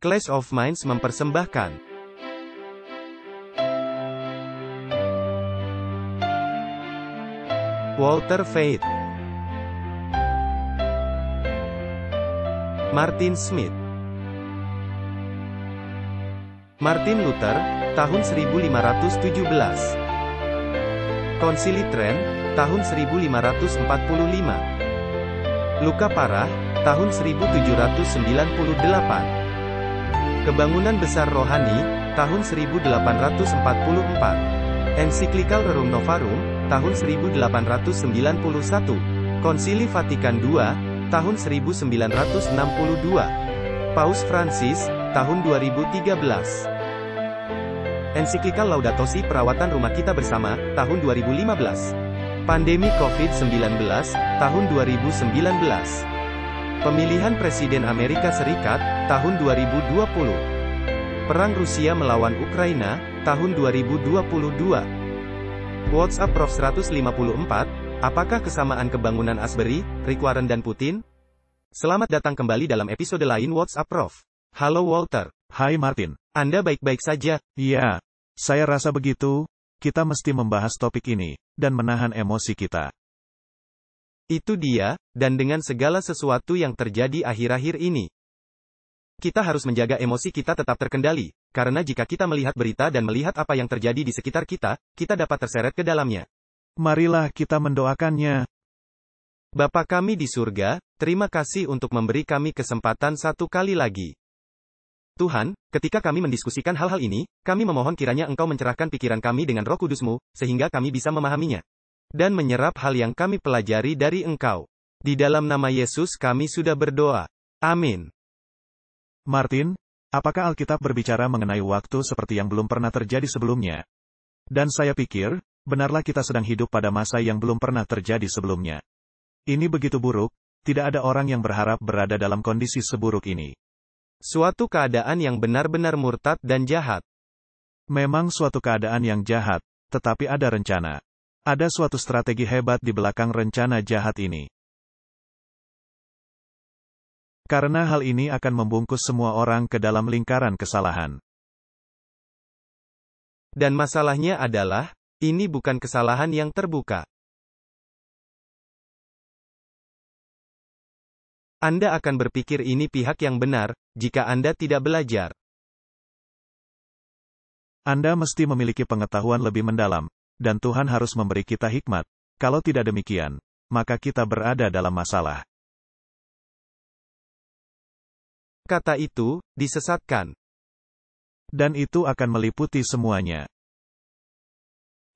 Clash of Minds mempersembahkan Walter Veith, Martin Smith, Martin Luther, tahun 1517. Konsili Trent, tahun 1545. Luka Parah, tahun 1798. Kebangunan Besar Rohani, tahun 1844. Ensiklikal Rerum Novarum, tahun 1891. Konsili Vatikan II, tahun 1962. Paus Francis, tahun 2013. Ensiklikal Laudato Si Perawatan Rumah Kita Bersama, tahun 2015. Pandemi COVID-19, tahun 2019. Pemilihan Presiden Amerika Serikat, tahun 2020. Perang Rusia melawan Ukraina, tahun 2022. WhatsApp Prof 154, apakah kesamaan kebangunan Asbury, Rick Warren dan Putin? Selamat datang kembali dalam episode lain WhatsApp Prof. Halo Walter. Hai Martin. Anda baik-baik saja? Iya, saya rasa begitu. Kita mesti membahas topik ini, dan menahan emosi kita. Itu dia, dan dengan segala sesuatu yang terjadi akhir-akhir ini. Kita harus menjaga emosi kita tetap terkendali, karena jika kita melihat berita dan melihat apa yang terjadi di sekitar kita, kita dapat terseret ke dalamnya. Marilah kita mendoakannya. Bapa kami di surga, terima kasih untuk memberi kami kesempatan satu kali lagi. Tuhan, ketika kami mendiskusikan hal-hal ini, kami memohon kiranya Engkau mencerahkan pikiran kami dengan Roh Kudus-Mu, sehingga kami bisa memahaminya. Dan menyerap hal yang kami pelajari dari Engkau. Di dalam nama Yesus kami sudah berdoa. Amin. Martin, apakah Alkitab berbicara mengenai waktu seperti yang belum pernah terjadi sebelumnya? Dan saya pikir, benarlah kita sedang hidup pada masa yang belum pernah terjadi sebelumnya. Ini begitu buruk, tidak ada orang yang berharap berada dalam kondisi seburuk ini. Suatu keadaan yang benar-benar murtad dan jahat. Memang suatu keadaan yang jahat, tetapi ada rencana. Ada suatu strategi hebat di belakang rencana jahat ini. Karena hal ini akan membungkus semua orang ke dalam lingkaran kesalahan. Dan masalahnya adalah, ini bukan kesalahan yang terbuka. Anda akan berpikir ini pihak yang benar, jika Anda tidak belajar. Anda mesti memiliki pengetahuan lebih mendalam, dan Tuhan harus memberi kita hikmat. Kalau tidak demikian, maka kita berada dalam masalah. Kata itu, disesatkan. Dan itu akan meliputi semuanya.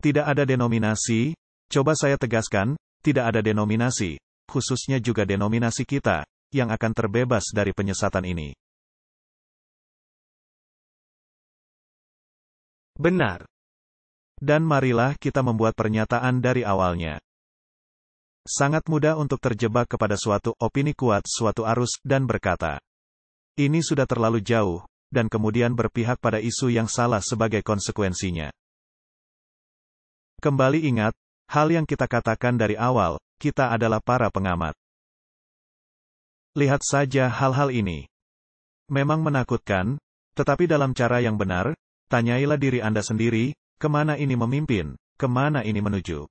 Tidak ada denominasi, coba saya tegaskan, tidak ada denominasi, khususnya juga denominasi kita, yang akan terbebas dari penyesatan ini. Benar. Dan marilah kita membuat pernyataan dari awalnya. Sangat mudah untuk terjebak kepada suatu opini kuat, suatu arus, dan berkata, ini sudah terlalu jauh, dan kemudian berpihak pada isu yang salah sebagai konsekuensinya. Kembali ingat, hal yang kita katakan dari awal, kita adalah para pengamat. Lihat saja hal-hal ini. Memang menakutkan, tetapi dalam cara yang benar, tanyailah diri Anda sendiri, kemana ini memimpin, kemana ini menuju.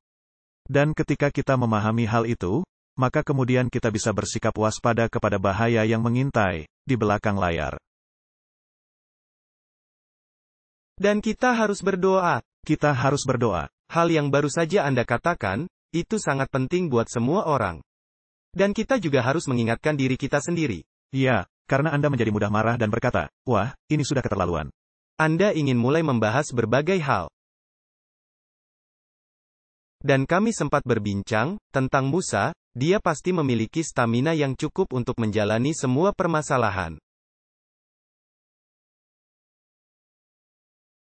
Dan ketika kita memahami hal itu, maka kemudian kita bisa bersikap waspada kepada bahaya yang mengintai di belakang layar. Dan kita harus berdoa. Kita harus berdoa. Hal yang baru saja Anda katakan, itu sangat penting buat semua orang. Dan kita juga harus mengingatkan diri kita sendiri. Ya, karena Anda menjadi mudah marah dan berkata, wah, ini sudah keterlaluan. Anda ingin mulai membahas berbagai hal. Dan kami sempat berbincang tentang Musa, dia pasti memiliki stamina yang cukup untuk menjalani semua permasalahan.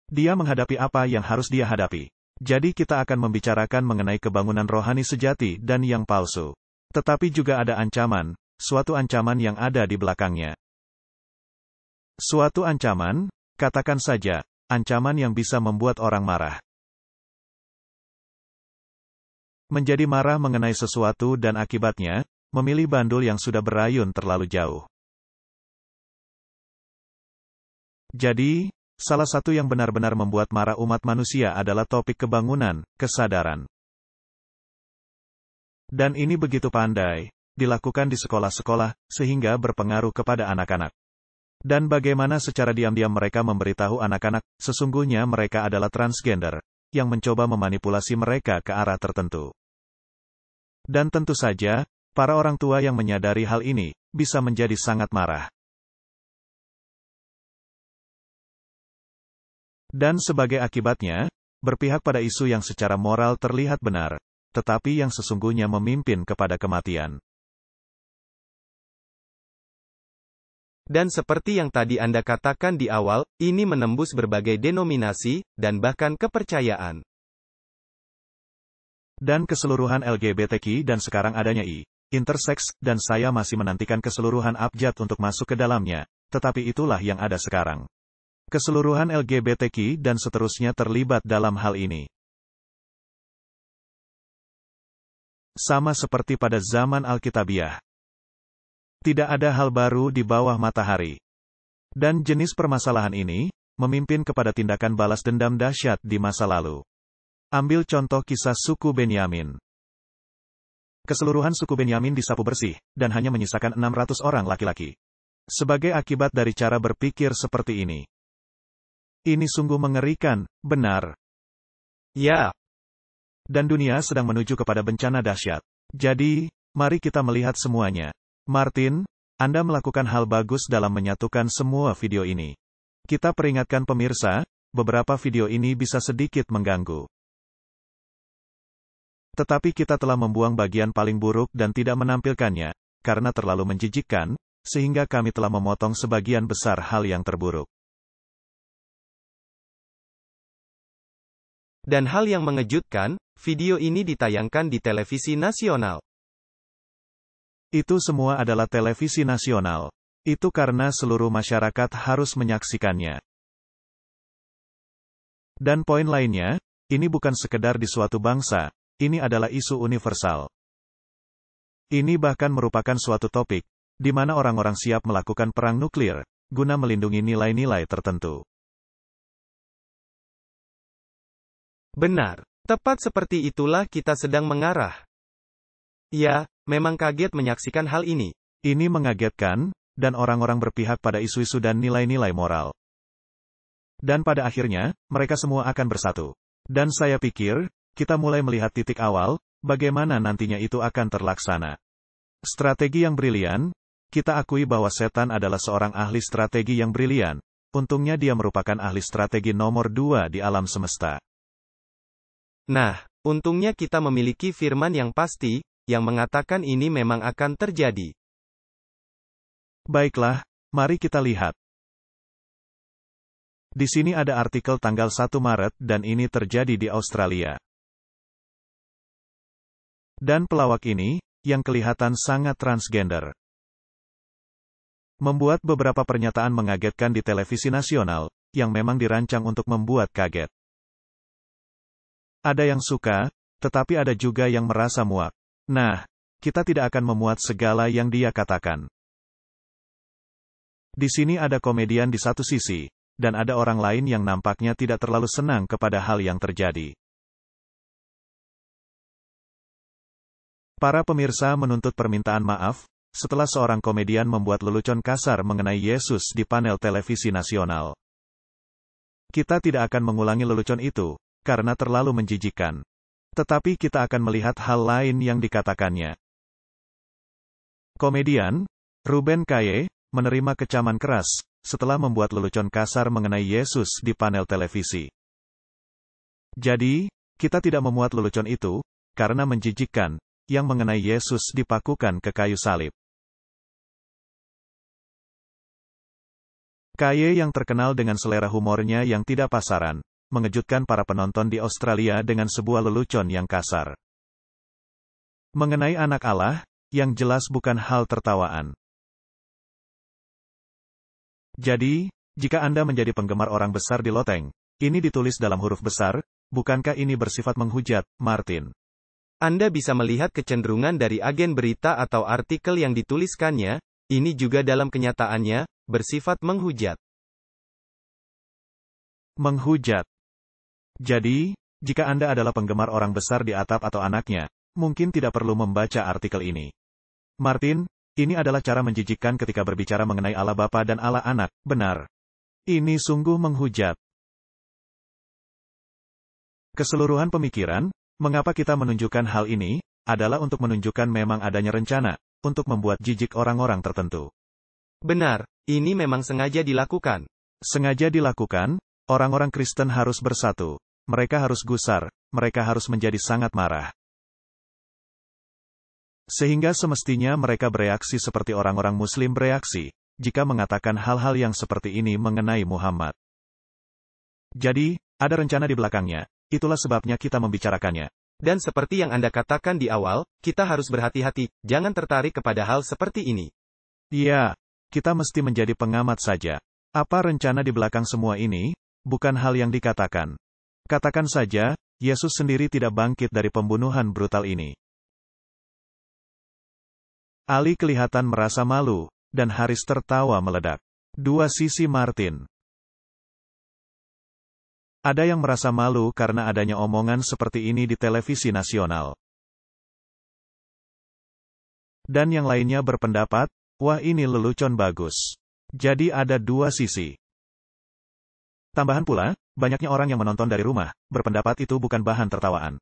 Dia menghadapi apa yang harus dia hadapi. Jadi kita akan membicarakan mengenai kebangunan rohani sejati dan yang palsu. Tetapi juga ada ancaman, suatu ancaman yang ada di belakangnya. Suatu ancaman, katakan saja, ancaman yang bisa membuat orang marah. Menjadi marah mengenai sesuatu dan akibatnya, memilih bandul yang sudah berayun terlalu jauh. Jadi, salah satu yang benar-benar membuat marah umat manusia adalah topik kebangunan, kesadaran. Dan ini begitu pandai, dilakukan di sekolah-sekolah, sehingga berpengaruh kepada anak-anak. Dan bagaimana secara diam-diam mereka memberitahu anak-anak, sesungguhnya mereka adalah transgender, yang mencoba memanipulasi mereka ke arah tertentu. Dan tentu saja, para orang tua yang menyadari hal ini, bisa menjadi sangat marah. Dan sebagai akibatnya, berpihak pada isu yang secara moral terlihat benar, tetapi yang sesungguhnya memimpin kepada kematian. Dan seperti yang tadi Anda katakan di awal, ini menembus berbagai denominasi, dan bahkan kepercayaan. Dan keseluruhan LGBTQ dan sekarang adanya intersex, dan saya masih menantikan keseluruhan abjad untuk masuk ke dalamnya, tetapi itulah yang ada sekarang. Keseluruhan LGBTQ dan seterusnya terlibat dalam hal ini. Sama seperti pada zaman Alkitabiah. Tidak ada hal baru di bawah matahari. Dan jenis permasalahan ini, memimpin kepada tindakan balas dendam dahsyat di masa lalu. Ambil contoh kisah suku Benyamin. Keseluruhan suku Benyamin disapu bersih, dan hanya menyisakan 600 orang laki-laki. Sebagai akibat dari cara berpikir seperti ini. Ini sungguh mengerikan, benar. Ya. Dan dunia sedang menuju kepada bencana dahsyat. Jadi, mari kita melihat semuanya. Martin, Anda melakukan hal bagus dalam menyatukan semua video ini. Kita peringatkan pemirsa, beberapa video ini bisa sedikit mengganggu. Tetapi kita telah membuang bagian paling buruk dan tidak menampilkannya, karena terlalu menjijikkan, sehingga kami telah memotong sebagian besar hal yang terburuk. Dan hal yang mengejutkan, video ini ditayangkan di televisi nasional. Itu semua adalah televisi nasional. Itu karena seluruh masyarakat harus menyaksikannya. Dan poin lainnya, ini bukan sekedar di suatu bangsa, ini adalah isu universal. Ini bahkan merupakan suatu topik, di mana orang-orang siap melakukan perang nuklir, guna melindungi nilai-nilai tertentu. Benar. Tepat seperti itulah kita sedang mengarah. Ya, memang kaget menyaksikan hal ini. Ini mengagetkan, dan orang-orang berpihak pada isu-isu dan nilai-nilai moral. Dan pada akhirnya, mereka semua akan bersatu. Dan saya pikir, kita mulai melihat titik awal, bagaimana nantinya itu akan terlaksana. Strategi yang brilian, kita akui bahwa setan adalah seorang ahli strategi yang brilian. Untungnya dia merupakan ahli strategi nomor 2 di alam semesta. Nah, untungnya kita memiliki firman yang pasti, yang mengatakan ini memang akan terjadi. Baiklah, mari kita lihat. Di sini ada artikel tanggal 1 Maret dan ini terjadi di Australia. Dan pelawak ini, yang kelihatan sangat transgender, membuat beberapa pernyataan mengagetkan di televisi nasional, yang memang dirancang untuk membuat kaget. Ada yang suka, tetapi ada juga yang merasa muak. Nah, kita tidak akan memuat segala yang dia katakan. Di sini ada komedian di satu sisi, dan ada orang lain yang nampaknya tidak terlalu senang kepada hal yang terjadi. Para pemirsa menuntut permintaan maaf, setelah seorang komedian membuat lelucon kasar mengenai Yesus di panel televisi nasional. Kita tidak akan mengulangi lelucon itu, karena terlalu menjijikkan. Tetapi kita akan melihat hal lain yang dikatakannya. Komedian, Ruben Kaye, menerima kecaman keras, setelah membuat lelucon kasar mengenai Yesus di panel televisi. Jadi, kita tidak memuat lelucon itu, karena menjijikkan, yang mengenai Yesus dipakukan ke kayu salib. Kaye yang terkenal dengan selera humornya yang tidak pasaran, mengejutkan para penonton di Australia dengan sebuah lelucon yang kasar. Mengenai anak Allah, yang jelas bukan hal tertawaan. Jadi, jika Anda menjadi penggemar orang besar di loteng, ini ditulis dalam huruf besar, bukankah ini bersifat menghujat, Martin? Anda bisa melihat kecenderungan dari agen berita atau artikel yang dituliskannya, ini juga dalam kenyataannya, bersifat menghujat. Menghujat. Jadi, jika Anda adalah penggemar orang besar di atap atau anaknya, mungkin tidak perlu membaca artikel ini. Martin, ini adalah cara menjijikkan ketika berbicara mengenai Allah Bapa dan Allah Anak, benar. Ini sungguh menghujat. Keseluruhan pemikiran, mengapa kita menunjukkan hal ini, adalah untuk menunjukkan memang adanya rencana, untuk membuat jijik orang-orang tertentu. Benar, ini memang sengaja dilakukan. Sengaja dilakukan, orang-orang Kristen harus bersatu. Mereka harus gusar, mereka harus menjadi sangat marah. Sehingga semestinya mereka bereaksi seperti orang-orang Muslim bereaksi, jika mengatakan hal-hal yang seperti ini mengenai Muhammad. Jadi, ada rencana di belakangnya, itulah sebabnya kita membicarakannya. Dan seperti yang Anda katakan di awal, kita harus berhati-hati, jangan tertarik kepada hal seperti ini. Iya, kita mesti menjadi pengamat saja. Apa rencana di belakang semua ini? Bukan hal yang dikatakan. Katakan saja, Yesus sendiri tidak bangkit dari pembunuhan brutal ini. Ali kelihatan merasa malu, dan Haris tertawa meledak. Dua sisi Martin. Ada yang merasa malu karena adanya omongan seperti ini di televisi nasional. Dan yang lainnya berpendapat, wah ini lelucon bagus. Jadi ada dua sisi. Tambahan pula, banyaknya orang yang menonton dari rumah, berpendapat itu bukan bahan tertawaan.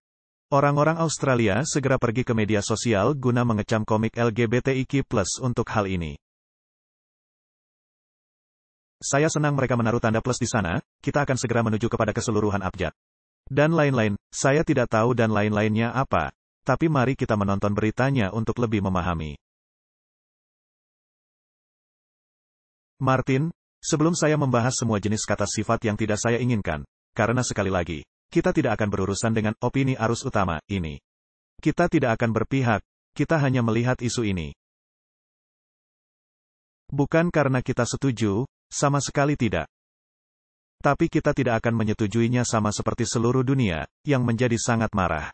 Orang-orang Australia segera pergi ke media sosial guna mengecam komik LGBTIQ+ untuk hal ini. Saya senang mereka menaruh tanda plus di sana, kita akan segera menuju kepada keseluruhan abjad. Dan lain-lain, saya tidak tahu dan lain-lainnya apa, tapi mari kita menonton beritanya untuk lebih memahami. Martin, sebelum saya membahas semua jenis kata sifat yang tidak saya inginkan, karena sekali lagi, kita tidak akan berurusan dengan opini arus utama ini. Kita tidak akan berpihak, kita hanya melihat isu ini. Bukan karena kita setuju, sama sekali tidak. Tapi kita tidak akan menyetujuinya sama seperti seluruh dunia, yang menjadi sangat marah.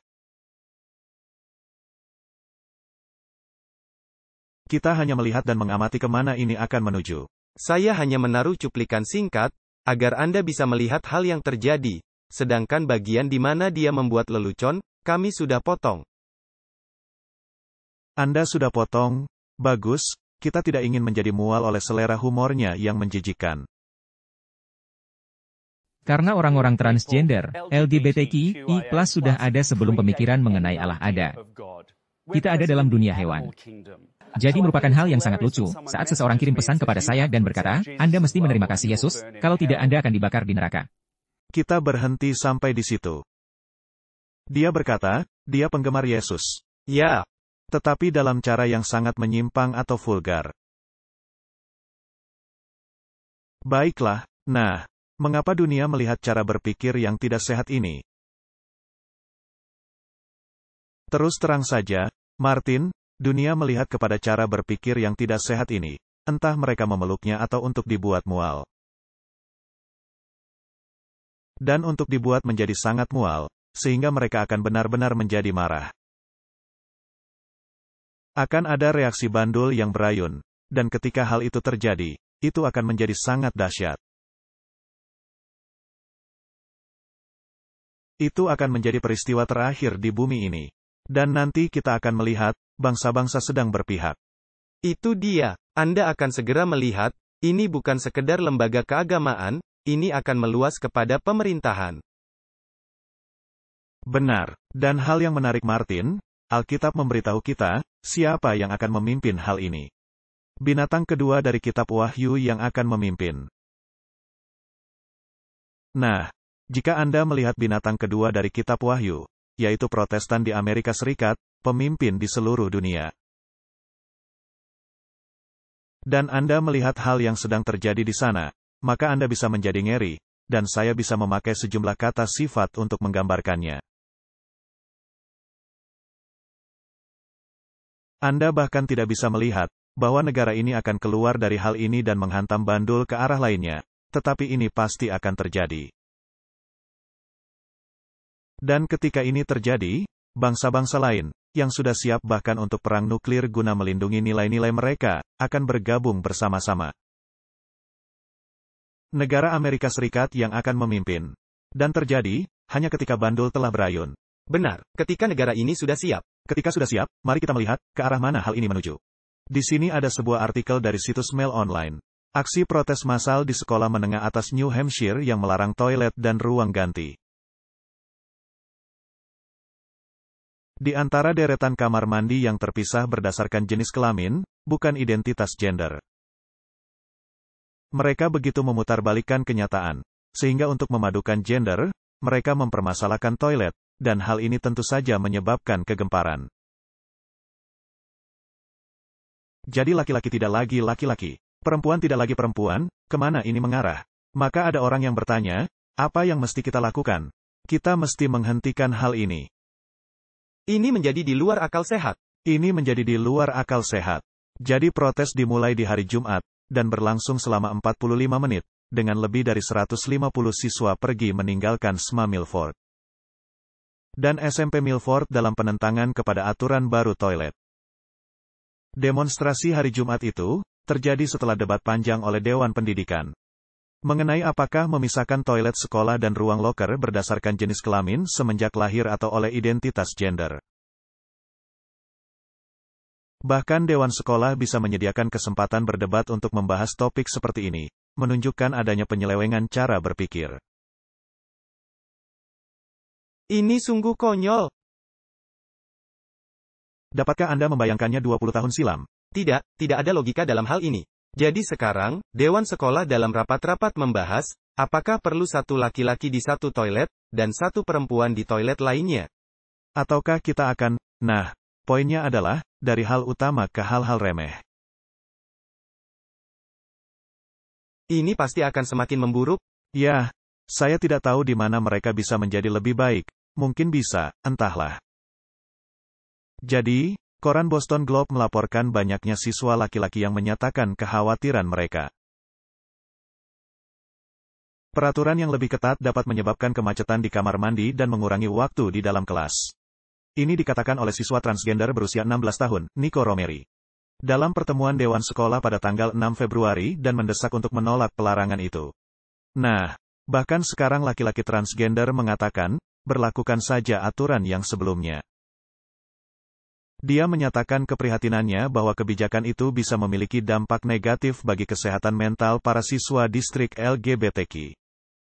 Kita hanya melihat dan mengamati kemana ini akan menuju. Saya hanya menaruh cuplikan singkat, agar Anda bisa melihat hal yang terjadi, sedangkan bagian di mana dia membuat lelucon, kami sudah potong. Anda sudah potong, bagus, kita tidak ingin menjadi mual oleh selera humornya yang menjijikkan. Karena orang-orang transgender, LGBTQI+ sudah ada sebelum pemikiran mengenai Allah ada. Kita ada dalam dunia hewan. Jadi merupakan hal yang sangat lucu, saat seseorang kirim pesan kepada saya dan berkata, Anda mesti menerima kasih Yesus, kalau tidak Anda akan dibakar di neraka. Kita berhenti sampai di situ. Dia berkata, dia penggemar Yesus. Ya. Tetapi dalam cara yang sangat menyimpang atau vulgar. Baiklah, nah, mengapa dunia melihat cara berpikir yang tidak sehat ini? Terus terang saja, Martin, dunia melihat kepada cara berpikir yang tidak sehat ini, entah mereka memeluknya atau untuk dibuat mual. Dan untuk dibuat menjadi sangat mual, sehingga mereka akan benar-benar menjadi marah. Akan ada reaksi bandul yang berayun, dan ketika hal itu terjadi, itu akan menjadi sangat dahsyat. Itu akan menjadi peristiwa terakhir di bumi ini. Dan nanti kita akan melihat, bangsa-bangsa sedang berpihak. Itu dia, Anda akan segera melihat, ini bukan sekedar lembaga keagamaan, ini akan meluas kepada pemerintahan. Benar, dan hal yang menarik Martin, Alkitab memberitahu kita, siapa yang akan memimpin hal ini. Binatang kedua dari kitab Wahyu yang akan memimpin. Nah, jika Anda melihat binatang kedua dari kitab Wahyu, yaitu Protestan di Amerika Serikat, pemimpin di seluruh dunia. Dan Anda melihat hal yang sedang terjadi di sana, maka Anda bisa menjadi ngeri, dan saya bisa memakai sejumlah kata sifat untuk menggambarkannya. Anda bahkan tidak bisa melihat, bahwa negara ini akan keluar dari hal ini dan menghantam bandul ke arah lainnya, tetapi ini pasti akan terjadi. Dan ketika ini terjadi, bangsa-bangsa lain, yang sudah siap bahkan untuk perang nuklir guna melindungi nilai-nilai mereka, akan bergabung bersama-sama. Negara Amerika Serikat yang akan memimpin. Dan terjadi, hanya ketika Bandul telah berayun. Benar, ketika negara ini sudah siap. Ketika sudah siap, mari kita melihat, ke arah mana hal ini menuju. Di sini ada sebuah artikel dari situs Mail Online. Aksi protes massal di sekolah menengah atas New Hampshire yang melarang toilet dan ruang ganti. Di antara deretan kamar mandi yang terpisah berdasarkan jenis kelamin, bukan identitas gender. Mereka begitu memutarbalikkan kenyataan, sehingga untuk memadukan gender, mereka mempermasalahkan toilet, dan hal ini tentu saja menyebabkan kegemparan. Jadi laki-laki tidak lagi laki-laki, perempuan tidak lagi perempuan, kemana ini mengarah? Maka ada orang yang bertanya, apa yang mesti kita lakukan? Kita mesti menghentikan hal ini. Ini menjadi di luar akal sehat. Ini menjadi di luar akal sehat. Jadi protes dimulai di hari Jumat, dan berlangsung selama 45 menit, dengan lebih dari 150 siswa pergi meninggalkan SMA Milford dan SMP Milford dalam penentangan kepada aturan baru toilet. Demonstrasi hari Jumat itu, terjadi setelah debat panjang oleh Dewan Pendidikan. Mengenai apakah memisahkan toilet sekolah dan ruang loker berdasarkan jenis kelamin semenjak lahir atau oleh identitas gender. Bahkan Dewan Sekolah bisa menyediakan kesempatan berdebat untuk membahas topik seperti ini, menunjukkan adanya penyelewengan cara berpikir. Ini sungguh konyol. Dapatkah Anda membayangkannya 20 tahun silam? Tidak ada logika dalam hal ini. Jadi sekarang, Dewan Sekolah dalam rapat-rapat membahas, apakah perlu satu laki-laki di satu toilet, dan satu perempuan di toilet lainnya. Ataukah kita akan, poinnya adalah, dari hal utama ke hal-hal remeh. Ini pasti akan semakin memburuk. Ya, saya tidak tahu di mana mereka bisa menjadi lebih baik. Mungkin bisa, entahlah. Jadi, koran Boston Globe melaporkan banyaknya siswa laki-laki yang menyatakan kekhawatiran mereka. Peraturan yang lebih ketat dapat menyebabkan kemacetan di kamar mandi dan mengurangi waktu di dalam kelas. Ini dikatakan oleh siswa transgender berusia 16 tahun, Nico Romeri, dalam pertemuan Dewan Sekolah pada tanggal 6 Februari dan mendesak untuk menolak pelarangan itu. Bahkan sekarang laki-laki transgender mengatakan, berlakukan saja aturan yang sebelumnya. Dia menyatakan keprihatinannya bahwa kebijakan itu bisa memiliki dampak negatif bagi kesehatan mental para siswa distrik LGBTQ.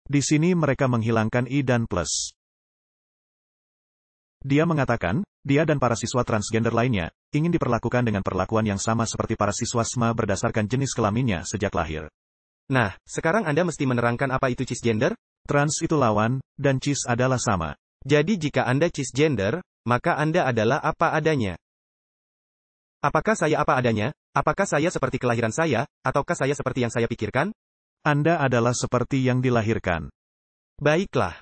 Di sini mereka menghilangkan I dan plus. Dia mengatakan, dia dan para siswa transgender lainnya, ingin diperlakukan dengan perlakuan yang sama seperti para siswa SMA berdasarkan jenis kelaminnya sejak lahir. Sekarang Anda mesti menerangkan apa itu cisgender? Trans itu lawan, dan cis adalah sama. Jadi jika Anda cisgender, maka Anda adalah apa adanya. Apakah saya apa adanya? Apakah saya seperti kelahiran saya, ataukah saya seperti yang saya pikirkan? Anda adalah seperti yang dilahirkan. Baiklah.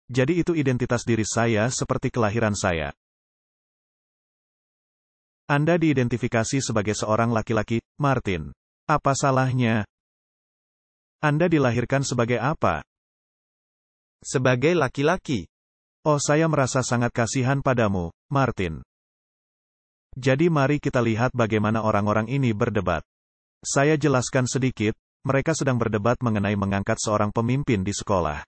Jadi itu identitas diri saya seperti kelahiran saya. Anda diidentifikasi sebagai seorang laki-laki, Martin. Apa salahnya? Anda dilahirkan sebagai apa? Sebagai laki-laki. Oh, saya merasa sangat kasihan padamu, Martin. Jadi mari kita lihat bagaimana orang-orang ini berdebat. Saya jelaskan sedikit, mereka sedang berdebat mengenai mengangkat seorang pemimpin di sekolah.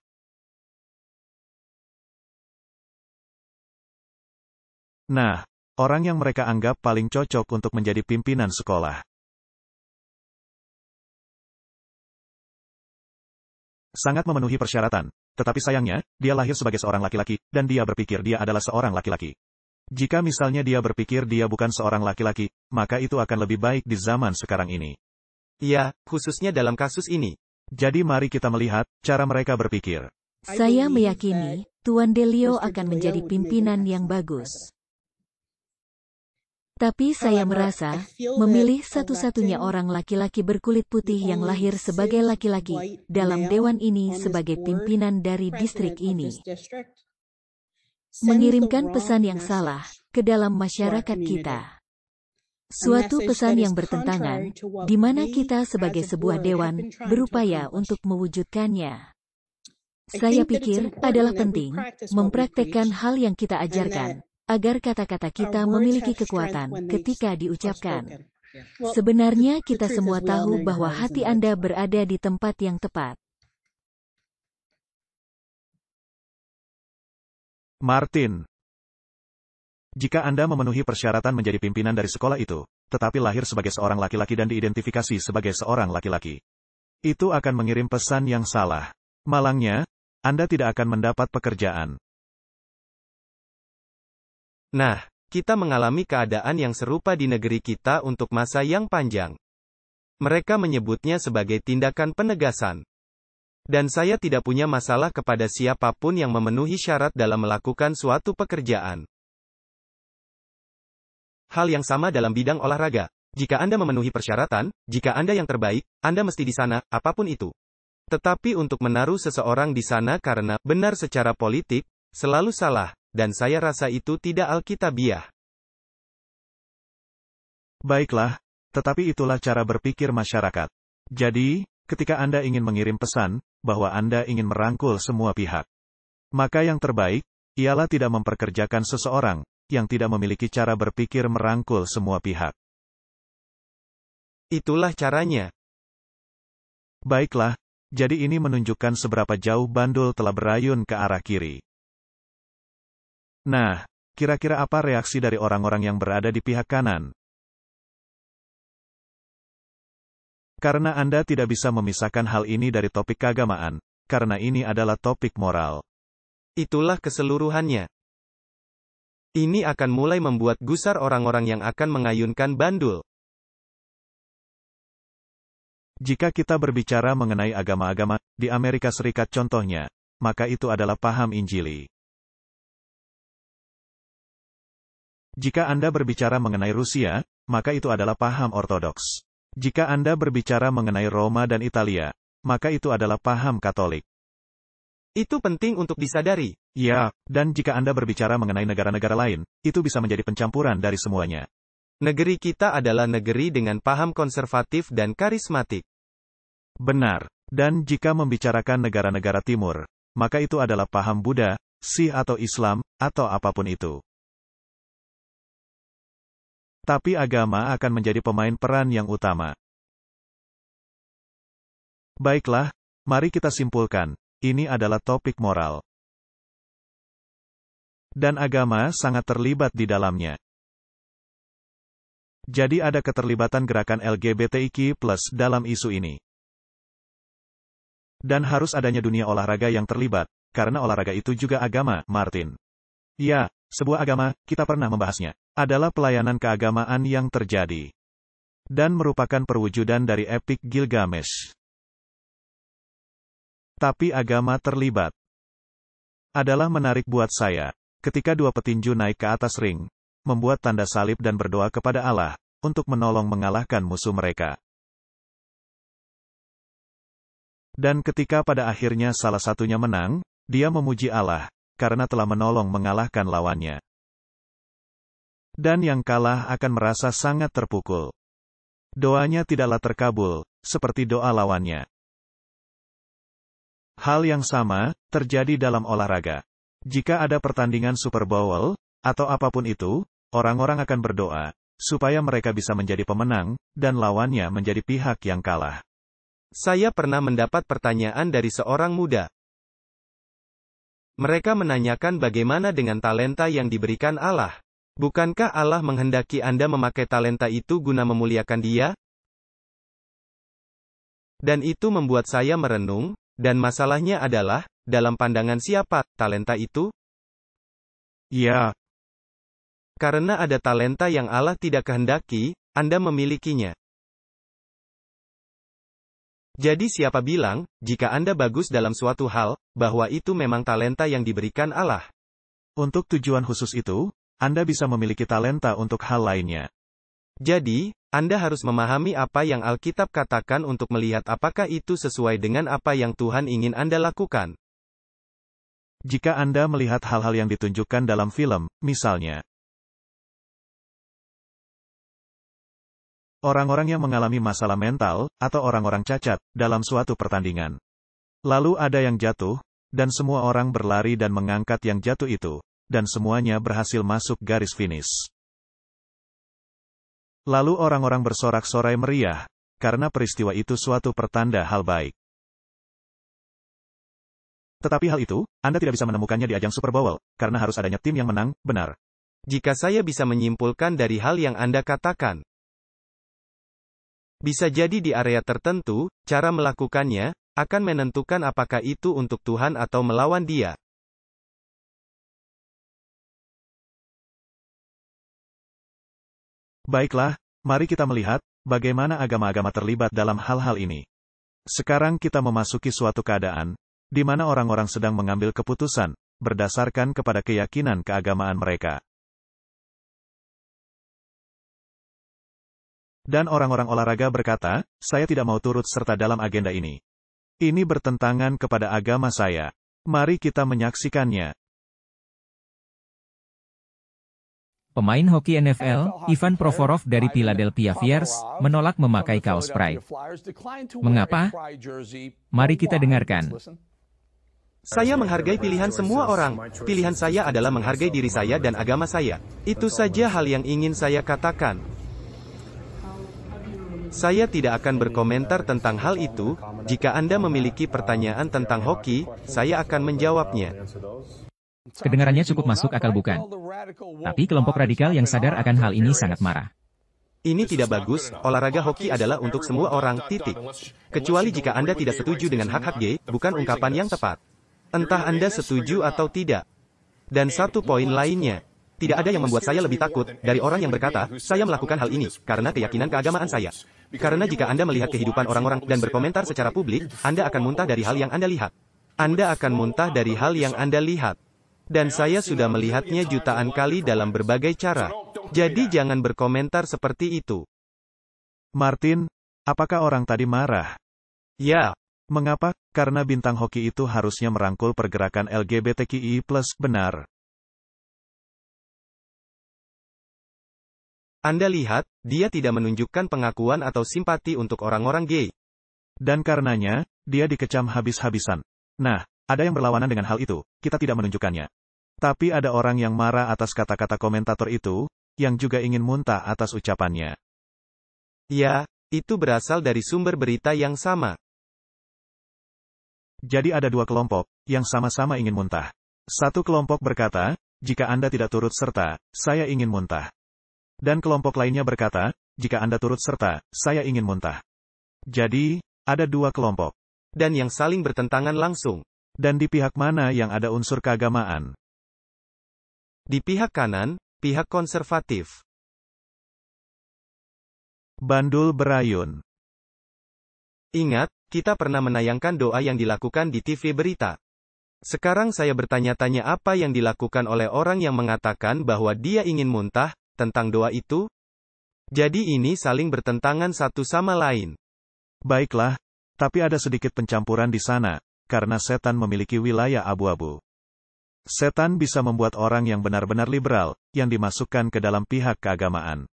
Orang yang mereka anggap paling cocok untuk menjadi pimpinan sekolah. Sangat memenuhi persyaratan, tetapi sayangnya, dia lahir sebagai seorang laki-laki, dan dia berpikir dia adalah seorang laki-laki. Jika misalnya dia berpikir dia bukan seorang laki-laki, maka itu akan lebih baik di zaman sekarang ini. Ya, khususnya dalam kasus ini. Jadi mari kita melihat, cara mereka berpikir. Saya meyakini, Tuan Delio akan menjadi pimpinan yang bagus. Tapi saya merasa, memilih satu-satunya orang laki-laki berkulit putih yang lahir sebagai laki-laki, dalam dewan ini sebagai pimpinan dari distrik ini, mengirimkan pesan yang salah, ke dalam masyarakat kita. Suatu pesan yang bertentangan, di mana kita sebagai sebuah dewan, berupaya untuk mewujudkannya. Saya pikir, adalah penting, mempraktekkan hal yang kita ajarkan, agar kata-kata kita memiliki kekuatan ketika diucapkan. Sebenarnya kita semua tahu bahwa hati Anda berada di tempat yang tepat. Martin, jika Anda memenuhi persyaratan menjadi pimpinan dari sekolah itu, tetapi lahir sebagai seorang laki-laki dan diidentifikasi sebagai seorang laki-laki, itu akan mengirim pesan yang salah. Malangnya, Anda tidak akan mendapat pekerjaan. Nah, kita mengalami keadaan yang serupa di negeri kita untuk masa yang panjang. Mereka menyebutnya sebagai tindakan penegasan. Dan saya tidak punya masalah kepada siapapun yang memenuhi syarat dalam melakukan suatu pekerjaan. Hal yang sama dalam bidang olahraga. Jika Anda memenuhi persyaratan, jika Anda yang terbaik, Anda mesti di sana, apapun itu. Tetapi untuk menaruh seseorang di sana karena benar secara politik, selalu salah, dan saya rasa itu tidak alkitabiah. Baiklah, tetapi itulah cara berpikir masyarakat. Jadi, ketika Anda ingin mengirim pesan, bahwa Anda ingin merangkul semua pihak, maka yang terbaik, ialah tidak memperkerjakan seseorang, yang tidak memiliki cara berpikir merangkul semua pihak. Itulah caranya. Baiklah, jadi ini menunjukkan seberapa jauh bandul telah berayun ke arah kiri. Nah, kira-kira apa reaksi dari orang-orang yang berada di pihak kanan? Karena Anda tidak bisa memisahkan hal ini dari topik keagamaan, karena ini adalah topik moral. Itulah keseluruhannya. Ini akan mulai membuat gusar orang-orang yang akan mengayunkan bandul. Jika kita berbicara mengenai agama-agama, di Amerika Serikat contohnya, maka itu adalah paham Injili. Jika Anda berbicara mengenai Rusia, maka itu adalah paham Ortodoks. Jika Anda berbicara mengenai Roma dan Italia, maka itu adalah paham Katolik. Itu penting untuk disadari. Ya, dan jika Anda berbicara mengenai negara-negara lain, itu bisa menjadi pencampuran dari semuanya. Negeri kita adalah negeri dengan paham konservatif dan karismatik. Benar. Dan jika membicarakan negara-negara timur, maka itu adalah paham Buddha, Sikh atau Islam, atau apapun itu. Tapi agama akan menjadi pemain peran yang utama. Baiklah, mari kita simpulkan, ini adalah topik moral. Dan agama sangat terlibat di dalamnya. Jadi ada keterlibatan gerakan LGBTIQ+ dalam isu ini. Dan harus adanya dunia olahraga yang terlibat, karena olahraga itu juga agama, Martin. Ya, sebuah agama, kita pernah membahasnya, adalah pelayanan keagamaan yang terjadi. Dan merupakan perwujudan dari epik Gilgamesh. Tapi agama terlibat. Adalah menarik buat saya, ketika dua petinju naik ke atas ring, membuat tanda salib dan berdoa kepada Allah, untuk menolong mengalahkan musuh mereka. Dan ketika pada akhirnya salah satunya menang, dia memuji Allah, karena telah menolong mengalahkan lawannya. Dan yang kalah akan merasa sangat terpukul. Doanya tidaklah terkabul, seperti doa lawannya. Hal yang sama, terjadi dalam olahraga. Jika ada pertandingan Super Bowl, atau apapun itu, orang-orang akan berdoa, supaya mereka bisa menjadi pemenang, dan lawannya menjadi pihak yang kalah. Saya pernah mendapat pertanyaan dari seorang muda. Mereka menanyakan bagaimana dengan talenta yang diberikan Allah. Bukankah Allah menghendaki Anda memakai talenta itu guna memuliakan Dia? Dan itu membuat saya merenung, dan masalahnya adalah, dalam pandangan siapa, talenta itu? Ya. Karena ada talenta yang Allah tidak kehendaki, Anda memilikinya. Jadi siapa bilang, jika Anda bagus dalam suatu hal, bahwa itu memang talenta yang diberikan Allah? Untuk tujuan khusus itu, Anda bisa memiliki talenta untuk hal lainnya. Jadi, Anda harus memahami apa yang Alkitab katakan untuk melihat apakah itu sesuai dengan apa yang Tuhan ingin Anda lakukan. Jika Anda melihat hal-hal yang ditunjukkan dalam film, misalnya, orang-orang yang mengalami masalah mental, atau orang-orang cacat, dalam suatu pertandingan. Lalu ada yang jatuh, dan semua orang berlari dan mengangkat yang jatuh itu, dan semuanya berhasil masuk garis finish. Lalu orang-orang bersorak-sorai meriah, karena peristiwa itu suatu pertanda hal baik. Tetapi hal itu, Anda tidak bisa menemukannya di ajang Super Bowl, karena harus adanya tim yang menang, benar. Jika saya bisa menyimpulkan dari hal yang Anda katakan, bisa jadi di area tertentu, cara melakukannya akan menentukan apakah itu untuk Tuhan atau melawan Dia. Baiklah, mari kita melihat bagaimana agama-agama terlibat dalam hal-hal ini. Sekarang kita memasuki suatu keadaan di mana orang-orang sedang mengambil keputusan berdasarkan kepada keyakinan keagamaan mereka. Dan orang-orang olahraga berkata, saya tidak mau turut serta dalam agenda ini. Ini bertentangan kepada agama saya. Mari kita menyaksikannya. Pemain hoki NFL, Ivan Provorov dari Philadelphia Flyers, menolak memakai kaos Pride. Mengapa? Mari kita dengarkan. Saya menghargai pilihan semua orang. Pilihan saya adalah menghargai diri saya dan agama saya. Itu saja hal yang ingin saya katakan. Saya tidak akan berkomentar tentang hal itu. Jika Anda memiliki pertanyaan tentang hoki, saya akan menjawabnya. Kedengarannya cukup masuk akal bukan? Tapi kelompok radikal yang sadar akan hal ini sangat marah. Ini tidak bagus, olahraga hoki adalah untuk semua orang, titik. Kecuali jika Anda tidak setuju dengan hak-hak gay, bukan ungkapan yang tepat. Entah Anda setuju atau tidak. Dan satu poin lainnya, tidak ada yang membuat saya lebih takut dari orang yang berkata, saya melakukan hal ini karena keyakinan keagamaan saya. Karena jika Anda melihat kehidupan orang-orang dan berkomentar secara publik, Anda akan muntah dari hal yang Anda lihat. Anda akan muntah dari hal yang Anda lihat. Dan saya sudah melihatnya jutaan kali dalam berbagai cara. Jadi jangan berkomentar seperti itu. Martin, apakah orang tadi marah? Ya. Mengapa? Karena bintang hoki itu harusnya merangkul pergerakan LGBTQI+, benar. Anda lihat, dia tidak menunjukkan pengakuan atau simpati untuk orang-orang gay. Dan karenanya, dia dikecam habis-habisan. Nah, ada yang berlawanan dengan hal itu, kita tidak menunjukkannya. Tapi ada orang yang marah atas kata-kata komentator itu, yang juga ingin muntah atas ucapannya. Ya, itu berasal dari sumber berita yang sama. Jadi ada dua kelompok, yang sama-sama ingin muntah. Satu kelompok berkata, jika Anda tidak turut serta, saya ingin muntah. Dan kelompok lainnya berkata, jika Anda turut serta, saya ingin muntah. Jadi, ada dua kelompok. Dan yang saling bertentangan langsung. Dan di pihak mana yang ada unsur keagamaan? Di pihak kanan, pihak konservatif. Bandul berayun. Ingat, kita pernah menayangkan doa yang dilakukan di TV berita. Sekarang saya bertanya-tanya apa yang dilakukan oleh orang yang mengatakan bahwa dia ingin muntah, tentang doa itu? Jadi ini saling bertentangan satu sama lain. Baiklah, tapi ada sedikit pencampuran di sana, karena setan memiliki wilayah abu-abu. Setan bisa membuat orang yang benar-benar liberal, yang dimasukkan ke dalam pihak keagamaan.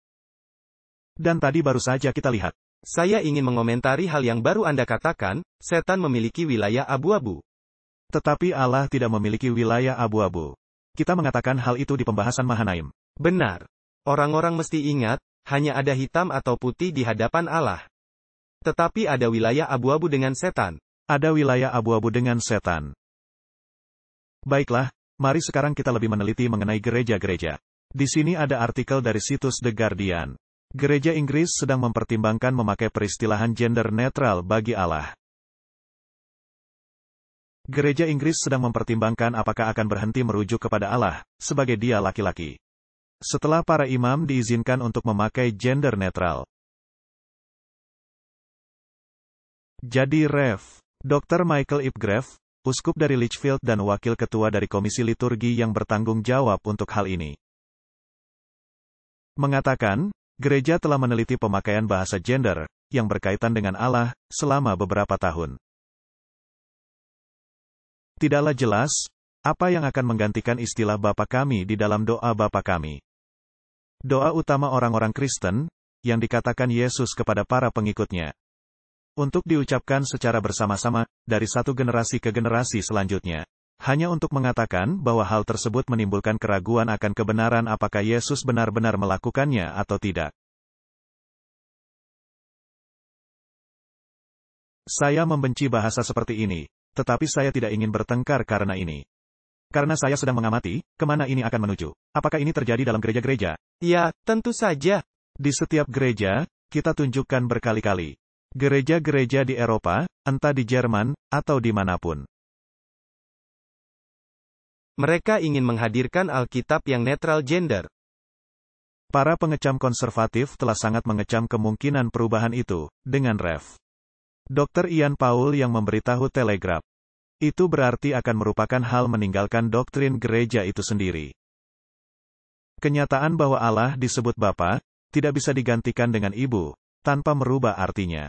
Dan tadi baru saja kita lihat. Saya ingin mengomentari hal yang baru Anda katakan, setan memiliki wilayah abu-abu. Tetapi Allah tidak memiliki wilayah abu-abu. Kita mengatakan hal itu di pembahasan Mahanaim. Benar. Orang-orang mesti ingat, hanya ada hitam atau putih di hadapan Allah. Tetapi ada wilayah abu-abu dengan setan. Ada wilayah abu-abu dengan setan. Baiklah, mari sekarang kita lebih meneliti mengenai gereja-gereja. Di sini ada artikel dari situs The Guardian. Gereja Inggris sedang mempertimbangkan memakai peristilahan gender netral bagi Allah. Gereja Inggris sedang mempertimbangkan apakah akan berhenti merujuk kepada Allah, sebagai Dia laki-laki. Setelah para imam diizinkan untuk memakai gender netral. Jadi Rev. Dr. Michael Ipgrave, uskup dari Lichfield dan wakil ketua dari Komisi Liturgi yang bertanggung jawab untuk hal ini, mengatakan, gereja telah meneliti pemakaian bahasa gender, yang berkaitan dengan Allah, selama beberapa tahun. Tidaklah jelas, apa yang akan menggantikan istilah Bapa Kami di dalam doa Bapa Kami. Doa utama orang-orang Kristen, yang dikatakan Yesus kepada para pengikutnya. Untuk diucapkan secara bersama-sama, dari satu generasi ke generasi selanjutnya. Hanya untuk mengatakan bahwa hal tersebut menimbulkan keraguan akan kebenaran apakah Yesus benar-benar melakukannya atau tidak. Saya membenci bahasa seperti ini, tetapi saya tidak ingin bertengkar karena ini. Karena saya sedang mengamati, kemana ini akan menuju. Apakah ini terjadi dalam gereja-gereja? Ya, tentu saja. Di setiap gereja, kita tunjukkan berkali-kali. Gereja-gereja di Eropa, entah di Jerman, atau dimanapun. Mereka ingin menghadirkan Alkitab yang netral gender. Para pengecam konservatif telah sangat mengecam kemungkinan perubahan itu, dengan Rev. Dr. Ian Paul yang memberitahu Telegraph. Itu berarti akan merupakan hal meninggalkan doktrin gereja itu sendiri. Kenyataan bahwa Allah disebut Bapa, tidak bisa digantikan dengan Ibu, tanpa merubah artinya.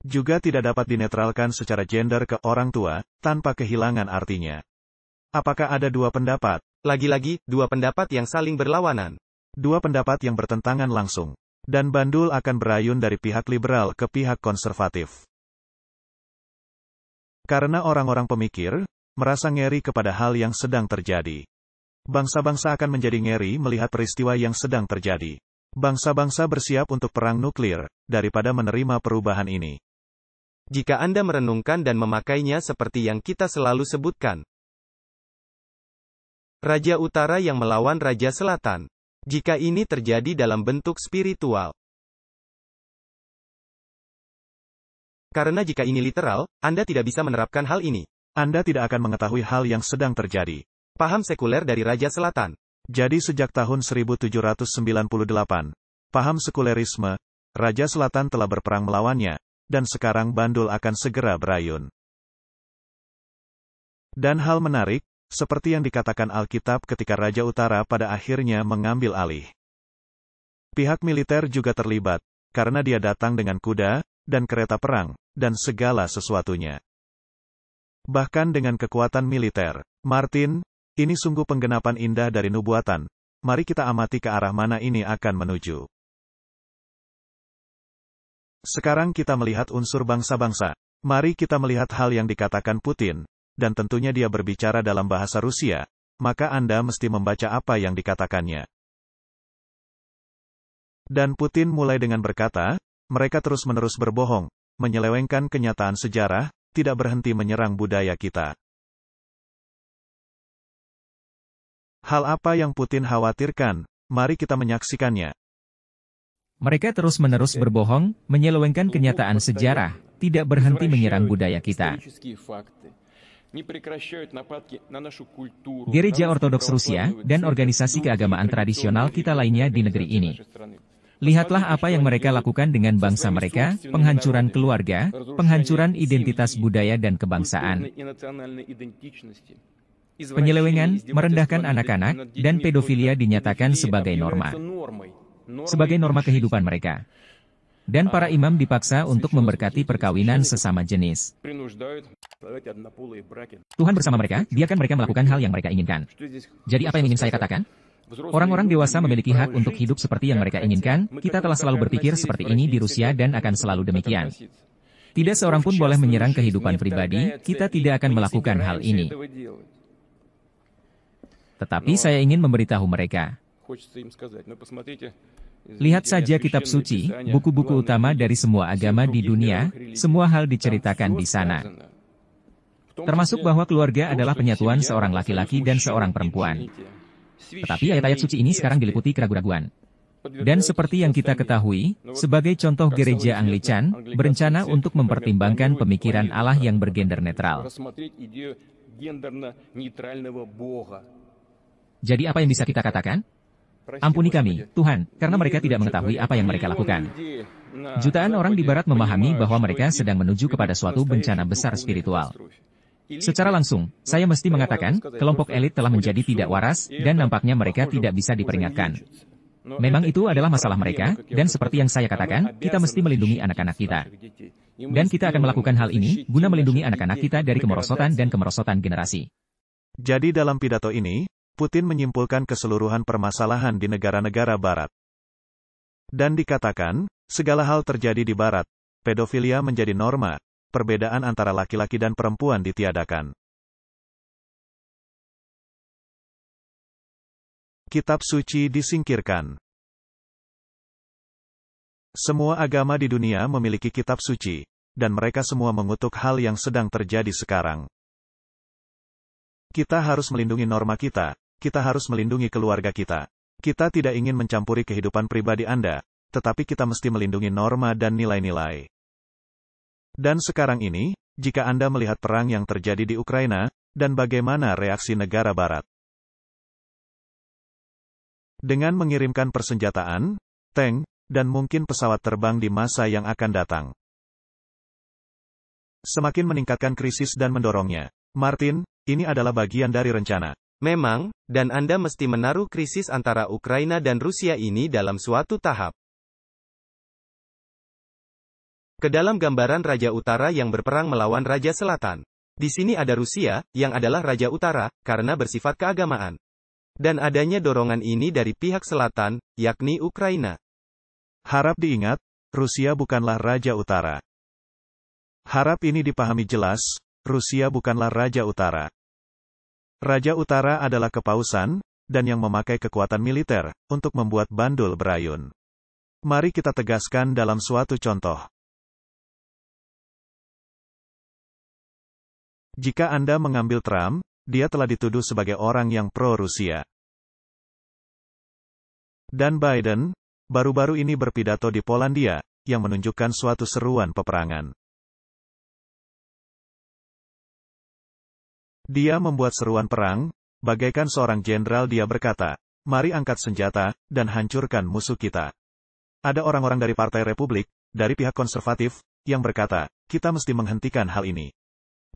Juga tidak dapat dinetralkan secara gender ke orang tua, tanpa kehilangan artinya. Apakah ada dua pendapat? Lagi-lagi, dua pendapat yang saling berlawanan. Dua pendapat yang bertentangan langsung. Dan bandul akan berayun dari pihak liberal ke pihak konservatif. Karena orang-orang pemikir, merasa ngeri kepada hal yang sedang terjadi. Bangsa-bangsa akan menjadi ngeri melihat peristiwa yang sedang terjadi. Bangsa-bangsa bersiap untuk perang nuklir, daripada menerima perubahan ini. Jika Anda merenungkan dan memakainya seperti yang kita selalu sebutkan. Raja Utara yang melawan Raja Selatan. Jika ini terjadi dalam bentuk spiritual. Karena jika ini literal, Anda tidak bisa menerapkan hal ini. Anda tidak akan mengetahui hal yang sedang terjadi. Paham sekuler dari Raja Selatan. Jadi sejak tahun 1798, paham sekulerisme, Raja Selatan telah berperang melawannya, dan sekarang bandul akan segera berayun. Dan hal menarik, seperti yang dikatakan Alkitab ketika Raja Utara pada akhirnya mengambil alih. Pihak militer juga terlibat, karena dia datang dengan kuda, dan kereta perang, dan segala sesuatunya. Bahkan dengan kekuatan militer. Martin, ini sungguh penggenapan indah dari nubuatan. Mari kita amati ke arah mana ini akan menuju. Sekarang kita melihat unsur bangsa-bangsa. Mari kita melihat hal yang dikatakan Putin. Dan tentunya dia berbicara dalam bahasa Rusia, maka Anda mesti membaca apa yang dikatakannya. Dan Putin mulai dengan berkata, mereka terus-menerus berbohong, menyelewengkan kenyataan sejarah, tidak berhenti menyerang budaya kita. Hal apa yang Putin khawatirkan? Mari kita menyaksikannya. Mereka terus-menerus berbohong, menyelewengkan kenyataan sejarah, tidak berhenti menyerang budaya kita. Gereja Ortodoks Rusia, dan organisasi keagamaan tradisional kita lainnya di negeri ini. Lihatlah apa yang mereka lakukan dengan bangsa mereka, penghancuran keluarga, penghancuran identitas budaya dan kebangsaan. Penyelewengan, merendahkan anak-anak, dan pedofilia dinyatakan sebagai norma. Sebagai norma kehidupan mereka. Dan para imam dipaksa untuk memberkati perkawinan sesama jenis. Tuhan bersama mereka, biarkan mereka melakukan hal yang mereka inginkan. Jadi apa yang ingin saya katakan? Orang-orang dewasa memiliki hak untuk hidup seperti yang mereka inginkan, kita telah selalu berpikir seperti ini di Rusia dan akan selalu demikian. Tidak seorang pun boleh menyerang kehidupan pribadi, kita tidak akan melakukan hal ini. Tetapi saya ingin memberitahu mereka. Lihat saja kitab suci, buku-buku utama dari semua agama di dunia, semua hal diceritakan di sana. Termasuk bahwa keluarga adalah penyatuan seorang laki-laki dan seorang perempuan. Tetapi ayat-ayat suci ini sekarang diliputi keraguan-raguan. Dan seperti yang kita ketahui, sebagai contoh gereja Anglican, berencana untuk mempertimbangkan pemikiran Allah yang bergender netral. Jadi apa yang bisa kita katakan? Ampuni kami, Tuhan, karena mereka tidak mengetahui apa yang mereka lakukan. Jutaan orang di Barat memahami bahwa mereka sedang menuju kepada suatu bencana besar spiritual. Secara langsung, saya mesti mengatakan, kelompok elit telah menjadi tidak waras, dan nampaknya mereka tidak bisa diperingatkan. Memang itu adalah masalah mereka, dan seperti yang saya katakan, kita mesti melindungi anak-anak kita. Dan kita akan melakukan hal ini, guna melindungi anak-anak kita dari kemerosotan dan kemerosotan generasi. Jadi dalam pidato ini, Putin menyimpulkan keseluruhan permasalahan di negara-negara Barat. Dan dikatakan, segala hal terjadi di Barat. Pedofilia menjadi norma, perbedaan antara laki-laki dan perempuan ditiadakan. Kitab suci disingkirkan. Semua agama di dunia memiliki kitab suci, dan mereka semua mengutuk hal yang sedang terjadi sekarang. Kita harus melindungi norma kita harus melindungi keluarga kita. Kita tidak ingin mencampuri kehidupan pribadi Anda, tetapi kita mesti melindungi norma dan nilai-nilai. Dan sekarang ini, jika Anda melihat perang yang terjadi di Ukraina, dan bagaimana reaksi negara Barat. Dengan mengirimkan persenjataan, tank, dan mungkin pesawat terbang di masa yang akan datang. Semakin meningkatkan krisis dan mendorongnya. Martin, ini adalah bagian dari rencana. Memang, dan Anda mesti menaruh krisis antara Ukraina dan Rusia ini dalam suatu tahap. Ke dalam gambaran Raja Utara yang berperang melawan Raja Selatan. Di sini ada Rusia, yang adalah Raja Utara, karena bersifat keagamaan. Dan adanya dorongan ini dari pihak selatan, yakni Ukraina. Harap diingat, Rusia bukanlah Raja Utara. Harap ini dipahami jelas, Rusia bukanlah Raja Utara. Raja Utara adalah kepausan, dan yang memakai kekuatan militer, untuk membuat bandul berayun. Mari kita tegaskan dalam suatu contoh. Jika Anda mengambil Trump, dia telah dituduh sebagai orang yang pro-Rusia. Dan Biden, baru-baru ini berpidato di Polandia, yang menunjukkan suatu seruan peperangan. Dia membuat seruan perang, bagaikan seorang jenderal dia berkata, mari angkat senjata, dan hancurkan musuh kita. Ada orang-orang dari Partai Republik, dari pihak konservatif, yang berkata, kita mesti menghentikan hal ini.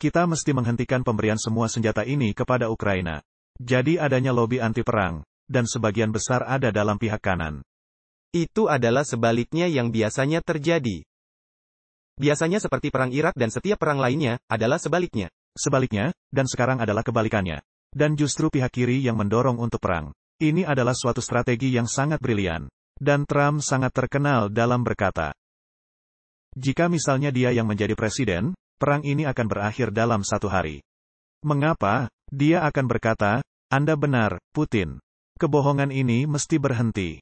Kita mesti menghentikan pemberian semua senjata ini kepada Ukraina. Jadi adanya lobi anti-perang, dan sebagian besar ada dalam pihak kanan. Itu adalah sebaliknya yang biasanya terjadi. Biasanya seperti perang Irak dan setiap perang lainnya, adalah sebaliknya. Sebaliknya, dan sekarang adalah kebalikannya. Dan justru pihak kiri yang mendorong untuk perang. Ini adalah suatu strategi yang sangat brilian. Dan Trump sangat terkenal dalam berkata, jika misalnya dia yang menjadi presiden, perang ini akan berakhir dalam 1 hari. Mengapa? Dia akan berkata, Anda benar, Putin. Kebohongan ini mesti berhenti.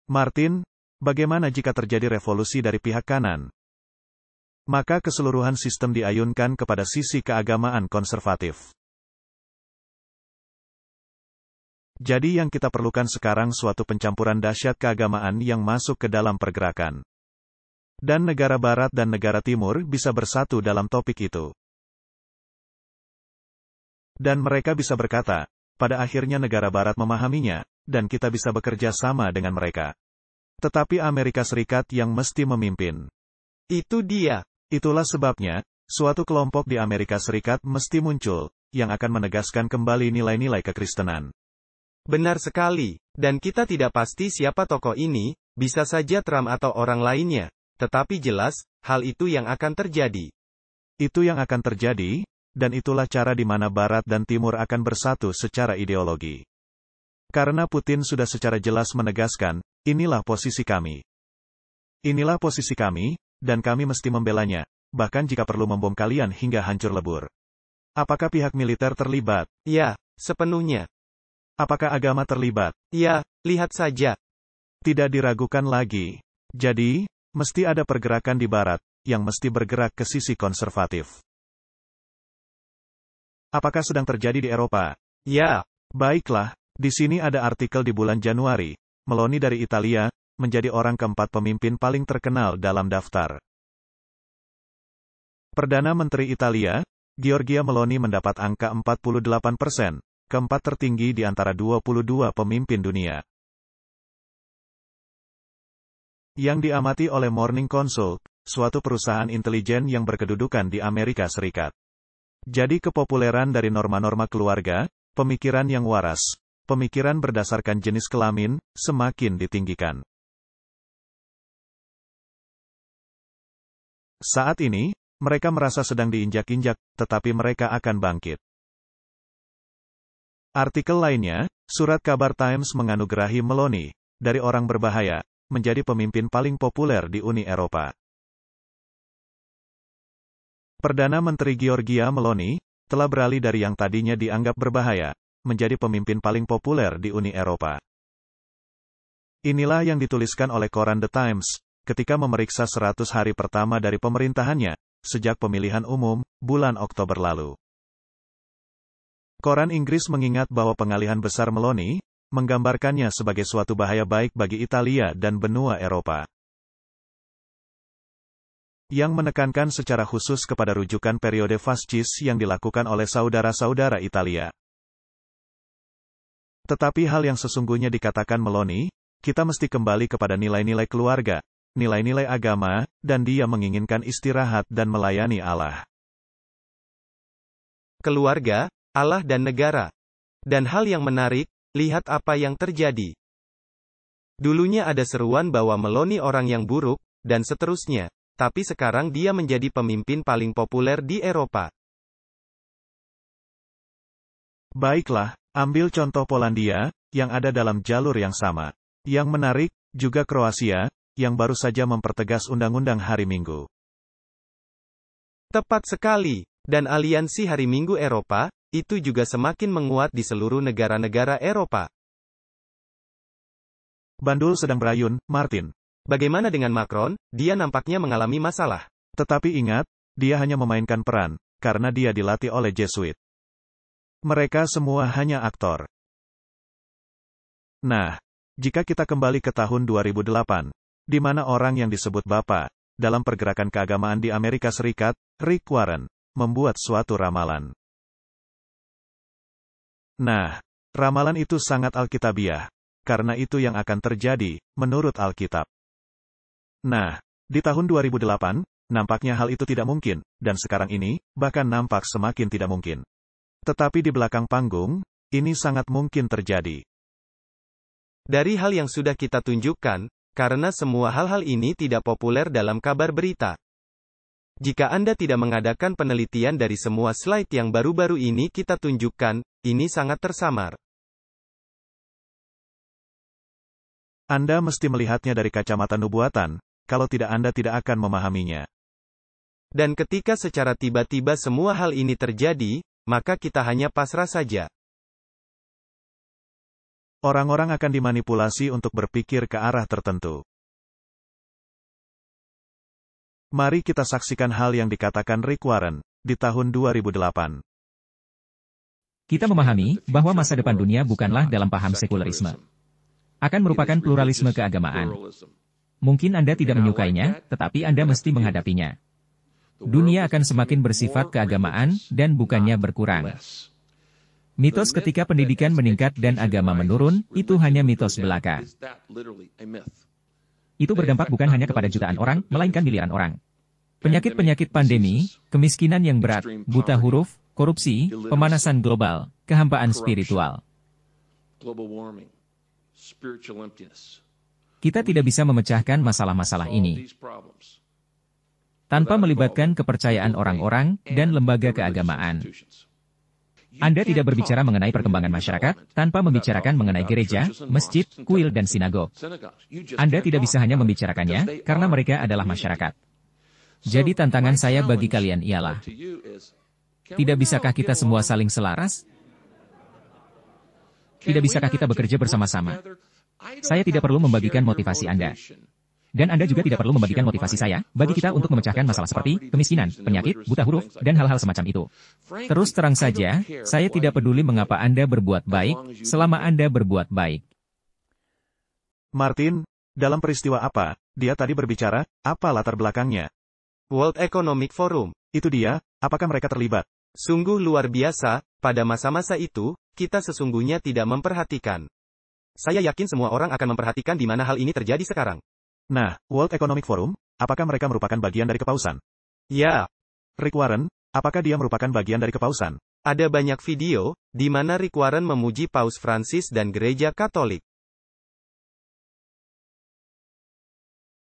Martin, bagaimana jika terjadi revolusi dari pihak kanan? Maka keseluruhan sistem diayunkan kepada sisi keagamaan konservatif. Jadi yang kita perlukan sekarang suatu pencampuran dahsyat keagamaan yang masuk ke dalam pergerakan. Dan negara Barat dan negara Timur bisa bersatu dalam topik itu. Dan mereka bisa berkata, pada akhirnya negara Barat memahaminya, dan kita bisa bekerja sama dengan mereka. Tetapi Amerika Serikat yang mesti memimpin. Itu dia. Itulah sebabnya, suatu kelompok di Amerika Serikat mesti muncul, yang akan menegaskan kembali nilai-nilai kekristenan. Benar sekali, dan kita tidak pasti siapa tokoh ini, bisa saja Trump atau orang lainnya. Tetapi jelas, hal itu yang akan terjadi. Itu yang akan terjadi, dan itulah cara di mana Barat dan Timur akan bersatu secara ideologi. Karena Putin sudah secara jelas menegaskan, inilah posisi kami. Inilah posisi kami, dan kami mesti membelanya, bahkan jika perlu membom kalian hingga hancur lebur. Apakah pihak militer terlibat? Ya, sepenuhnya. Apakah agama terlibat? Ya, lihat saja. Tidak diragukan lagi. Jadi, mesti ada pergerakan di Barat, yang mesti bergerak ke sisi konservatif. Apakah sedang terjadi di Eropa? Ya. Baiklah, di sini ada artikel di bulan Januari, Meloni dari Italia, menjadi orang keempat pemimpin paling terkenal dalam daftar. Perdana Menteri Italia, Giorgia Meloni mendapat angka 48%, keempat tertinggi di antara 22 pemimpin dunia. Yang diamati oleh Morning Consult, suatu perusahaan intelijen yang berkedudukan di Amerika Serikat. Jadi kepopuleran dari norma-norma keluarga, pemikiran yang waras, pemikiran berdasarkan jenis kelamin, semakin ditinggikan. Saat ini, mereka merasa sedang diinjak-injak, tetapi mereka akan bangkit. Artikel lainnya, surat kabar Times menganugerahi Meloni, dari orang berbahaya, menjadi pemimpin paling populer di Uni Eropa. Perdana Menteri Giorgia Meloni, telah beralih dari yang tadinya dianggap berbahaya, menjadi pemimpin paling populer di Uni Eropa. Inilah yang dituliskan oleh koran The Times, ketika memeriksa 100 hari pertama dari pemerintahannya, sejak pemilihan umum, bulan Oktober lalu. Koran Inggris mengingat bahwa pengalihan besar Meloni, menggambarkannya sebagai suatu bahaya baik bagi Italia dan benua Eropa. Yang menekankan secara khusus kepada rujukan periode fasis yang dilakukan oleh saudara-saudara Italia. Tetapi hal yang sesungguhnya dikatakan Meloni, kita mesti kembali kepada nilai-nilai keluarga, nilai-nilai agama, dan dia menginginkan istirahat dan melayani Allah. Keluarga, Allah dan negara. Dan hal yang menarik, lihat apa yang terjadi. Dulunya ada seruan bahwa Meloni orang yang buruk, dan seterusnya. Tapi sekarang dia menjadi pemimpin paling populer di Eropa. Baiklah, ambil contoh Polandia, yang ada dalam jalur yang sama. Yang menarik, juga Kroasia, yang baru saja mempertegas undang-undang hari Minggu. Tepat sekali. Dan aliansi Hari Minggu Eropa, itu juga semakin menguat di seluruh negara-negara Eropa. Bandul sedang berayun, Martin. Bagaimana dengan Macron? Dia nampaknya mengalami masalah. Tetapi ingat, dia hanya memainkan peran, karena dia dilatih oleh Jesuit. Mereka semua hanya aktor. Nah, jika kita kembali ke tahun 2008, di mana orang yang disebut Bapak, dalam pergerakan keagamaan di Amerika Serikat, Rick Warren, membuat suatu ramalan. Nah, ramalan itu sangat alkitabiah, karena itu yang akan terjadi, menurut Alkitab. Nah, di tahun 2008, nampaknya hal itu tidak mungkin, dan sekarang ini, bahkan nampak semakin tidak mungkin. Tetapi di belakang panggung, ini sangat mungkin terjadi. Dari hal yang sudah kita tunjukkan, karena semua hal-hal ini tidak populer dalam kabar berita. Jika Anda tidak mengadakan penelitian dari semua slide yang baru-baru ini kita tunjukkan, ini sangat tersamar. Anda mesti melihatnya dari kacamata nubuatan, kalau tidak Anda tidak akan memahaminya. Dan ketika secara tiba-tiba semua hal ini terjadi, maka kita hanya pasrah saja. Orang-orang akan dimanipulasi untuk berpikir ke arah tertentu. Mari kita saksikan hal yang dikatakan Rick Warren, di tahun 2008. Kita memahami bahwa masa depan dunia bukanlah dalam paham sekularisme. Akan merupakan pluralisme keagamaan. Mungkin Anda tidak menyukainya, tetapi Anda mesti menghadapinya. Dunia akan semakin bersifat keagamaan, dan bukannya berkurang. Mitos ketika pendidikan meningkat dan agama menurun, itu hanya mitos belaka. Itu berdampak bukan hanya kepada jutaan orang, melainkan miliaran orang. Penyakit-penyakit pandemi, kemiskinan yang berat, buta huruf, korupsi, pemanasan global, kehampaan spiritual. Kita tidak bisa memecahkan masalah-masalah ini tanpa melibatkan kepercayaan orang-orang dan lembaga keagamaan. Anda tidak berbicara mengenai perkembangan masyarakat, tanpa membicarakan mengenai gereja, masjid, kuil dan sinagog. Anda tidak bisa hanya membicarakannya, karena mereka adalah masyarakat. Jadi tantangan saya bagi kalian ialah, tidak bisakah kita semua saling selaras? Tidak bisakah kita bekerja bersama-sama? Saya tidak perlu membagikan motivasi Anda. Dan Anda juga tidak perlu membagikan motivasi saya, bagi kita untuk memecahkan masalah seperti kemiskinan, penyakit, buta huruf, dan hal-hal semacam itu. Terus terang saja, saya tidak peduli mengapa Anda berbuat baik, selama Anda berbuat baik. Martin, dalam peristiwa apa, dia tadi berbicara, apa latar belakangnya? World Economic Forum. Itu dia, apakah mereka terlibat? Sungguh luar biasa, pada masa-masa itu, kita sesungguhnya tidak memperhatikan. Saya yakin semua orang akan memperhatikan di mana hal ini terjadi sekarang. Nah, World Economic Forum, apakah mereka merupakan bagian dari kepausan? Ya. Rick Warren, apakah dia merupakan bagian dari kepausan? Ada banyak video, di mana Rick Warren memuji Paus Francis dan Gereja Katolik.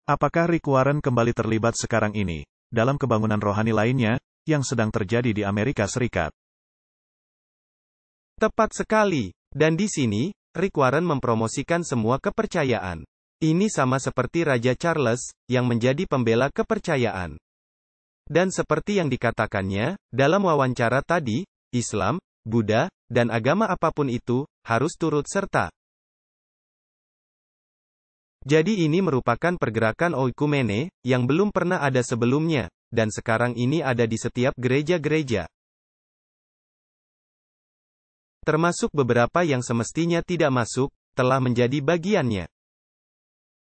Apakah Rick Warren kembali terlibat sekarang ini, dalam kebangunan rohani lainnya, yang sedang terjadi di Amerika Serikat? Tepat sekali. Dan di sini, Rick Warren mempromosikan semua kepercayaan. Ini sama seperti Raja Charles, yang menjadi pembela kepercayaan. Dan seperti yang dikatakannya, dalam wawancara tadi, Islam, Buddha, dan agama apapun itu, harus turut serta. Jadi ini merupakan pergerakan oikumene, yang belum pernah ada sebelumnya, dan sekarang ini ada di setiap gereja-gereja. Termasuk beberapa yang semestinya tidak masuk, telah menjadi bagiannya.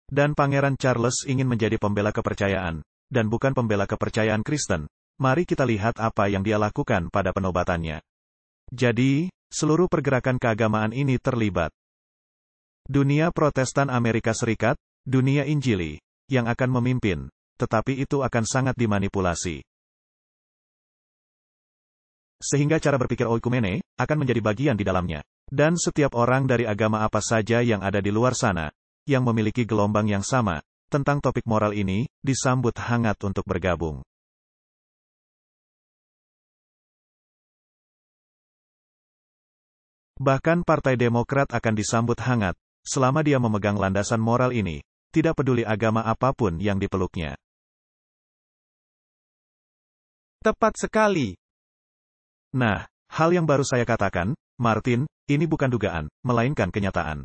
Dan Pangeran Charles ingin menjadi pembela kepercayaan, dan bukan pembela kepercayaan Kristen. Mari kita lihat apa yang dia lakukan pada penobatannya. Jadi, seluruh pergerakan keagamaan ini terlibat. Dunia Protestan Amerika Serikat, dunia Injili, yang akan memimpin, tetapi itu akan sangat dimanipulasi. Sehingga cara berpikir oikumene, akan menjadi bagian di dalamnya. Dan setiap orang dari agama apa saja yang ada di luar sana, yang memiliki gelombang yang sama, tentang topik moral ini, disambut hangat untuk bergabung. Bahkan Partai Demokrat akan disambut hangat, selama dia memegang landasan moral ini, tidak peduli agama apapun yang dipeluknya. Tepat sekali. Nah, hal yang baru saya katakan, Martin, ini bukan dugaan, melainkan kenyataan.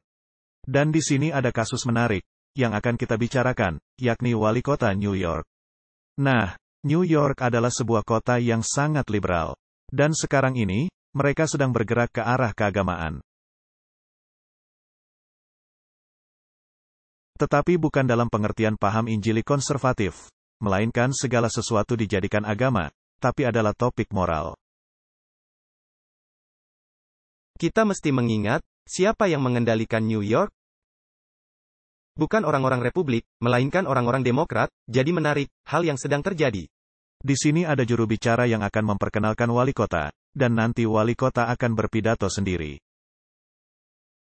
Dan di sini ada kasus menarik, yang akan kita bicarakan, yakni wali kota New York. Nah, New York adalah sebuah kota yang sangat liberal. Dan sekarang ini, mereka sedang bergerak ke arah keagamaan. Tetapi bukan dalam pengertian paham Injili konservatif, melainkan segala sesuatu dijadikan agama, tapi adalah topik moral. Kita mesti mengingat, siapa yang mengendalikan New York? Bukan orang-orang Republik, melainkan orang-orang Demokrat, jadi menarik, hal yang sedang terjadi. Di sini ada juru bicara yang akan memperkenalkan wali kota, dan nanti wali kota akan berpidato sendiri.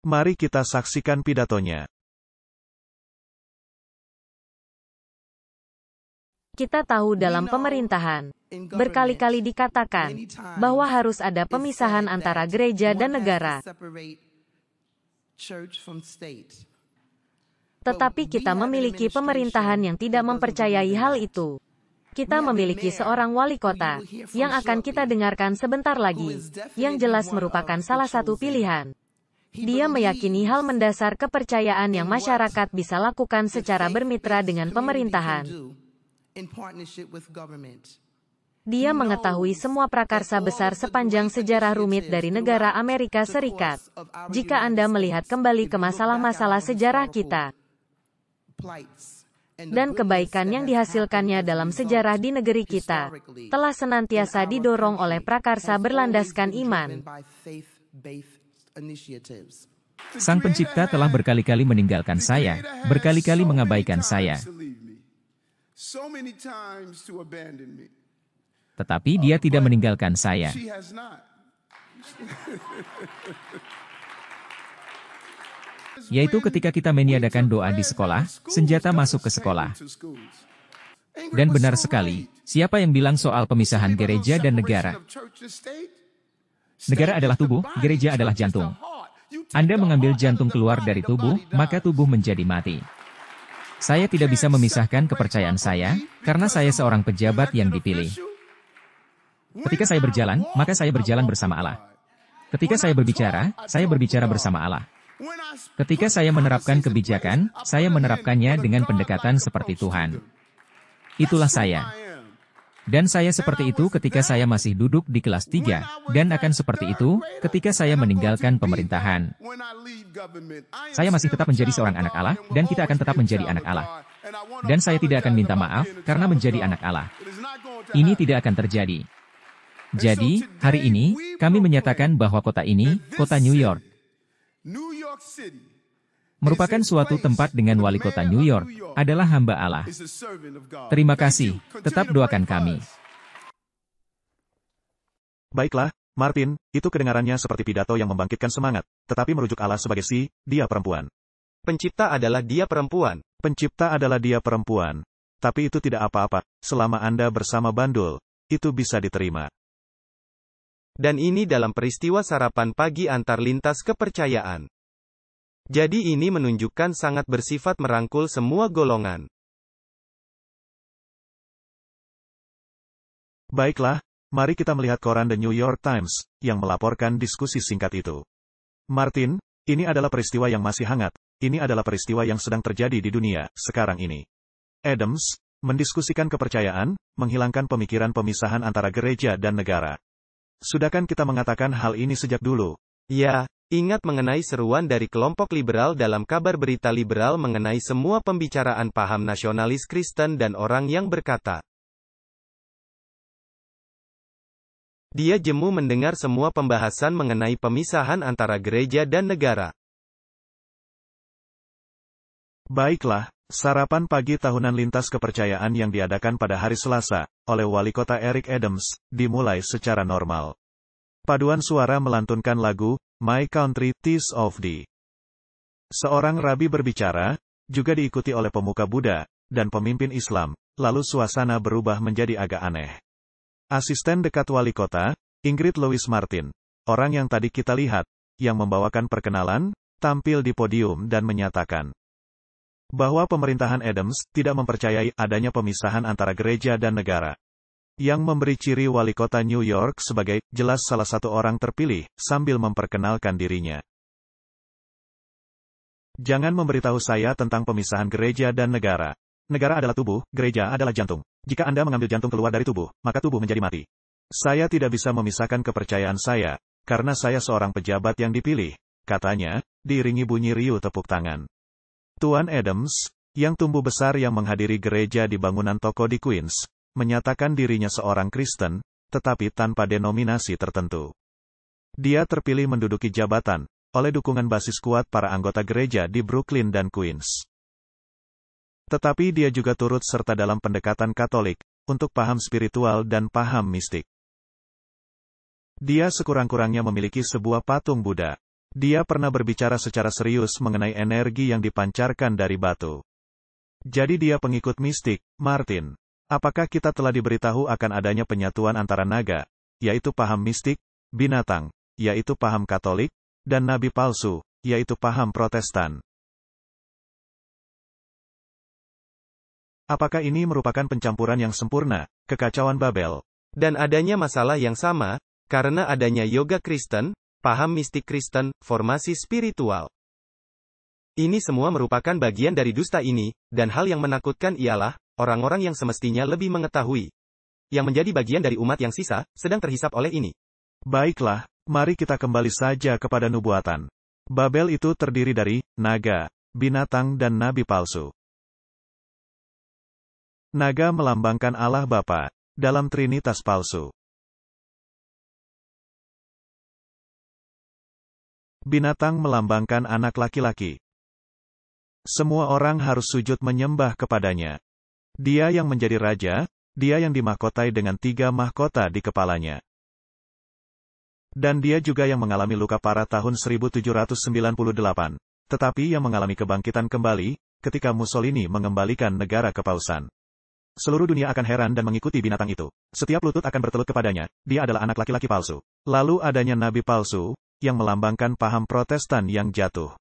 Mari kita saksikan pidatonya. Kita tahu dalam pemerintahan, berkali-kali dikatakan, bahwa harus ada pemisahan antara gereja dan negara. Tetapi kita memiliki pemerintahan yang tidak mempercayai hal itu. Kita memiliki seorang wali kota, yang akan kita dengarkan sebentar lagi, yang jelas merupakan salah satu pilihan. Dia meyakini hal mendasar kepercayaan yang masyarakat bisa lakukan secara bermitra dengan pemerintahan. Dia mengetahui semua prakarsa besar sepanjang sejarah rumit dari negara Amerika Serikat. Jika Anda melihat kembali ke masalah-masalah sejarah kita, dan kebaikan yang dihasilkannya dalam sejarah di negeri kita, telah senantiasa didorong oleh prakarsa berlandaskan iman. Sang Pencipta telah berkali-kali meninggalkan saya, berkali-kali mengabaikan saya. Tetapi dia tidak meninggalkan saya. Yaitu ketika kita meniadakan doa di sekolah, senjata masuk ke sekolah. Dan benar sekali, siapa yang bilang soal pemisahan gereja dan negara? Negara adalah tubuh, gereja adalah jantung. Anda mengambil jantung keluar dari tubuh, maka tubuh menjadi mati. Saya tidak bisa memisahkan kepercayaan saya, karena saya seorang pejabat yang dipilih. Ketika saya berjalan, maka saya berjalan bersama Allah. Ketika saya berbicara bersama Allah. Ketika saya menerapkan kebijakan, saya menerapkannya dengan pendekatan seperti Tuhan. Itulah saya. Dan saya seperti itu ketika saya masih duduk di kelas 3, dan akan seperti itu ketika saya meninggalkan pemerintahan. Saya masih tetap menjadi seorang anak Allah, dan kita akan tetap menjadi anak Allah. Dan saya tidak akan minta maaf, karena menjadi anak Allah. Ini tidak akan terjadi. Jadi, hari ini, kami menyatakan bahwa kota ini, kota New York, merupakan suatu tempat dengan wali kota New York, adalah hamba Allah. Terima kasih, tetap doakan kami. Baiklah, Martin, itu kedengarannya seperti pidato yang membangkitkan semangat, tetapi merujuk Allah sebagai dia perempuan. Pencipta adalah dia perempuan. Pencipta adalah dia perempuan. Tapi itu tidak apa-apa, selama Anda bersama bandul, itu bisa diterima. Dan ini dalam peristiwa sarapan pagi antar lintas kepercayaan. Jadi ini menunjukkan sangat bersifat merangkul semua golongan. Baiklah, mari kita melihat koran The New York Times, yang melaporkan diskusi singkat itu. Martin, ini adalah peristiwa yang masih hangat, ini adalah peristiwa yang sedang terjadi di dunia sekarang ini. Adams mendiskusikan kepercayaan, menghilangkan pemikiran pemisahan antara gereja dan negara. Sudahkan kita mengatakan hal ini sejak dulu? Ya, ingat mengenai seruan dari kelompok liberal dalam kabar berita liberal mengenai semua pembicaraan paham nasionalis Kristen dan orang yang berkata, dia jemu mendengar semua pembahasan mengenai pemisahan antara gereja dan negara. Baiklah, sarapan pagi tahunan lintas kepercayaan yang diadakan pada hari Selasa, oleh Wali Kota Eric Adams, dimulai secara normal. Paduan suara melantunkan lagu, My Country, 'Tis of Thee. Seorang rabi berbicara, juga diikuti oleh pemuka Buddha, dan pemimpin Islam, lalu suasana berubah menjadi agak aneh. Asisten dekat Wali Kota, Ingrid Louise Martin, orang yang tadi kita lihat, yang membawakan perkenalan, tampil di podium dan menyatakan bahwa pemerintahan Adams tidak mempercayai adanya pemisahan antara gereja dan negara. Yang memberi ciri Wali Kota New York sebagai jelas salah satu orang terpilih, sambil memperkenalkan dirinya. Jangan memberitahu saya tentang pemisahan gereja dan negara. Negara adalah tubuh, gereja adalah jantung. Jika Anda mengambil jantung keluar dari tubuh, maka tubuh menjadi mati. Saya tidak bisa memisahkan kepercayaan saya, karena saya seorang pejabat yang dipilih, katanya, diiringi bunyi riuh tepuk tangan. Tuan Adams, yang tumbuh besar yang menghadiri gereja di bangunan toko di Queens, menyatakan dirinya seorang Kristen, tetapi tanpa denominasi tertentu. Dia terpilih menduduki jabatan, oleh dukungan basis kuat para anggota gereja di Brooklyn dan Queens. Tetapi dia juga turut serta dalam pendekatan Katolik, untuk paham spiritual dan paham mistik. Dia sekurang-kurangnya memiliki sebuah patung Buddha. Dia pernah berbicara secara serius mengenai energi yang dipancarkan dari batu. Jadi dia pengikut mistik, Martin. Apakah kita telah diberitahu akan adanya penyatuan antara naga, yaitu paham mistik, binatang, yaitu paham Katolik, dan nabi palsu, yaitu paham Protestan? Apakah ini merupakan pencampuran yang sempurna, kekacauan Babel? Dan adanya masalah yang sama, karena adanya yoga Kristen, paham mistik Kristen, formasi spiritual. Ini semua merupakan bagian dari dusta ini, dan hal yang menakutkan ialah, orang-orang yang semestinya lebih mengetahui, yang menjadi bagian dari umat yang sisa, sedang terhisap oleh ini. Baiklah, mari kita kembali saja kepada nubuatan. Babel itu terdiri dari naga, binatang dan nabi palsu. Naga melambangkan Allah Bapa, dalam Trinitas palsu. Binatang melambangkan anak laki-laki. Semua orang harus sujud menyembah kepadanya. Dia yang menjadi raja, dia yang dimahkotai dengan 3 mahkota di kepalanya. Dan dia juga yang mengalami luka parah tahun 1798, tetapi yang mengalami kebangkitan kembali, ketika Mussolini mengembalikan negara kepausan. Seluruh dunia akan heran dan mengikuti binatang itu. Setiap lutut akan bertelut kepadanya, dia adalah anak laki-laki palsu. Lalu adanya nabi palsu, yang melambangkan paham Protestan yang jatuh.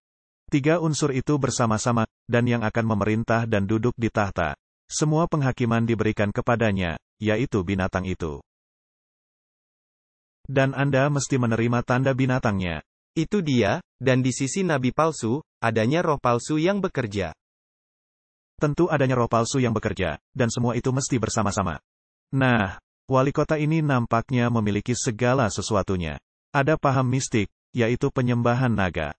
3 unsur itu bersama-sama, dan yang akan memerintah dan duduk di tahta. Semua penghakiman diberikan kepadanya, yaitu binatang itu. Dan Anda mesti menerima tanda binatangnya. Itu dia, dan di sisi nabi palsu, adanya roh palsu yang bekerja. Tentu adanya roh palsu yang bekerja, dan semua itu mesti bersama-sama. Nah, wali kota ini nampaknya memiliki segala sesuatunya. Ada paham mistik, yaitu penyembahan naga.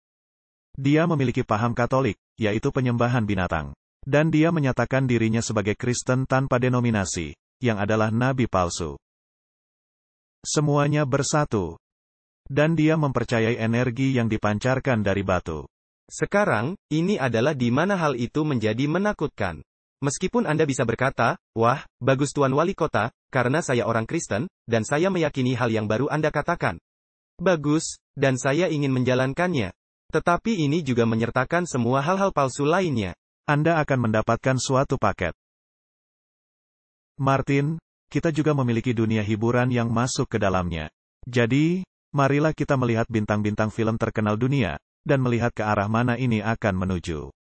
Dia memiliki paham Katolik, yaitu penyembahan binatang. Dan dia menyatakan dirinya sebagai Kristen tanpa denominasi, yang adalah nabi palsu. Semuanya bersatu. Dan dia mempercayai energi yang dipancarkan dari batu. Sekarang, ini adalah di mana hal itu menjadi menakutkan. Meskipun Anda bisa berkata, wah, bagus Tuan Wali Kota, karena saya orang Kristen, dan saya meyakini hal yang baru Anda katakan. Bagus, dan saya ingin menjalankannya. Tetapi ini juga menyertakan semua hal-hal palsu lainnya. Anda akan mendapatkan suatu paket. Martin, kita juga memiliki dunia hiburan yang masuk ke dalamnya. Jadi, marilah kita melihat bintang-bintang film terkenal dunia, dan melihat ke arah mana ini akan menuju.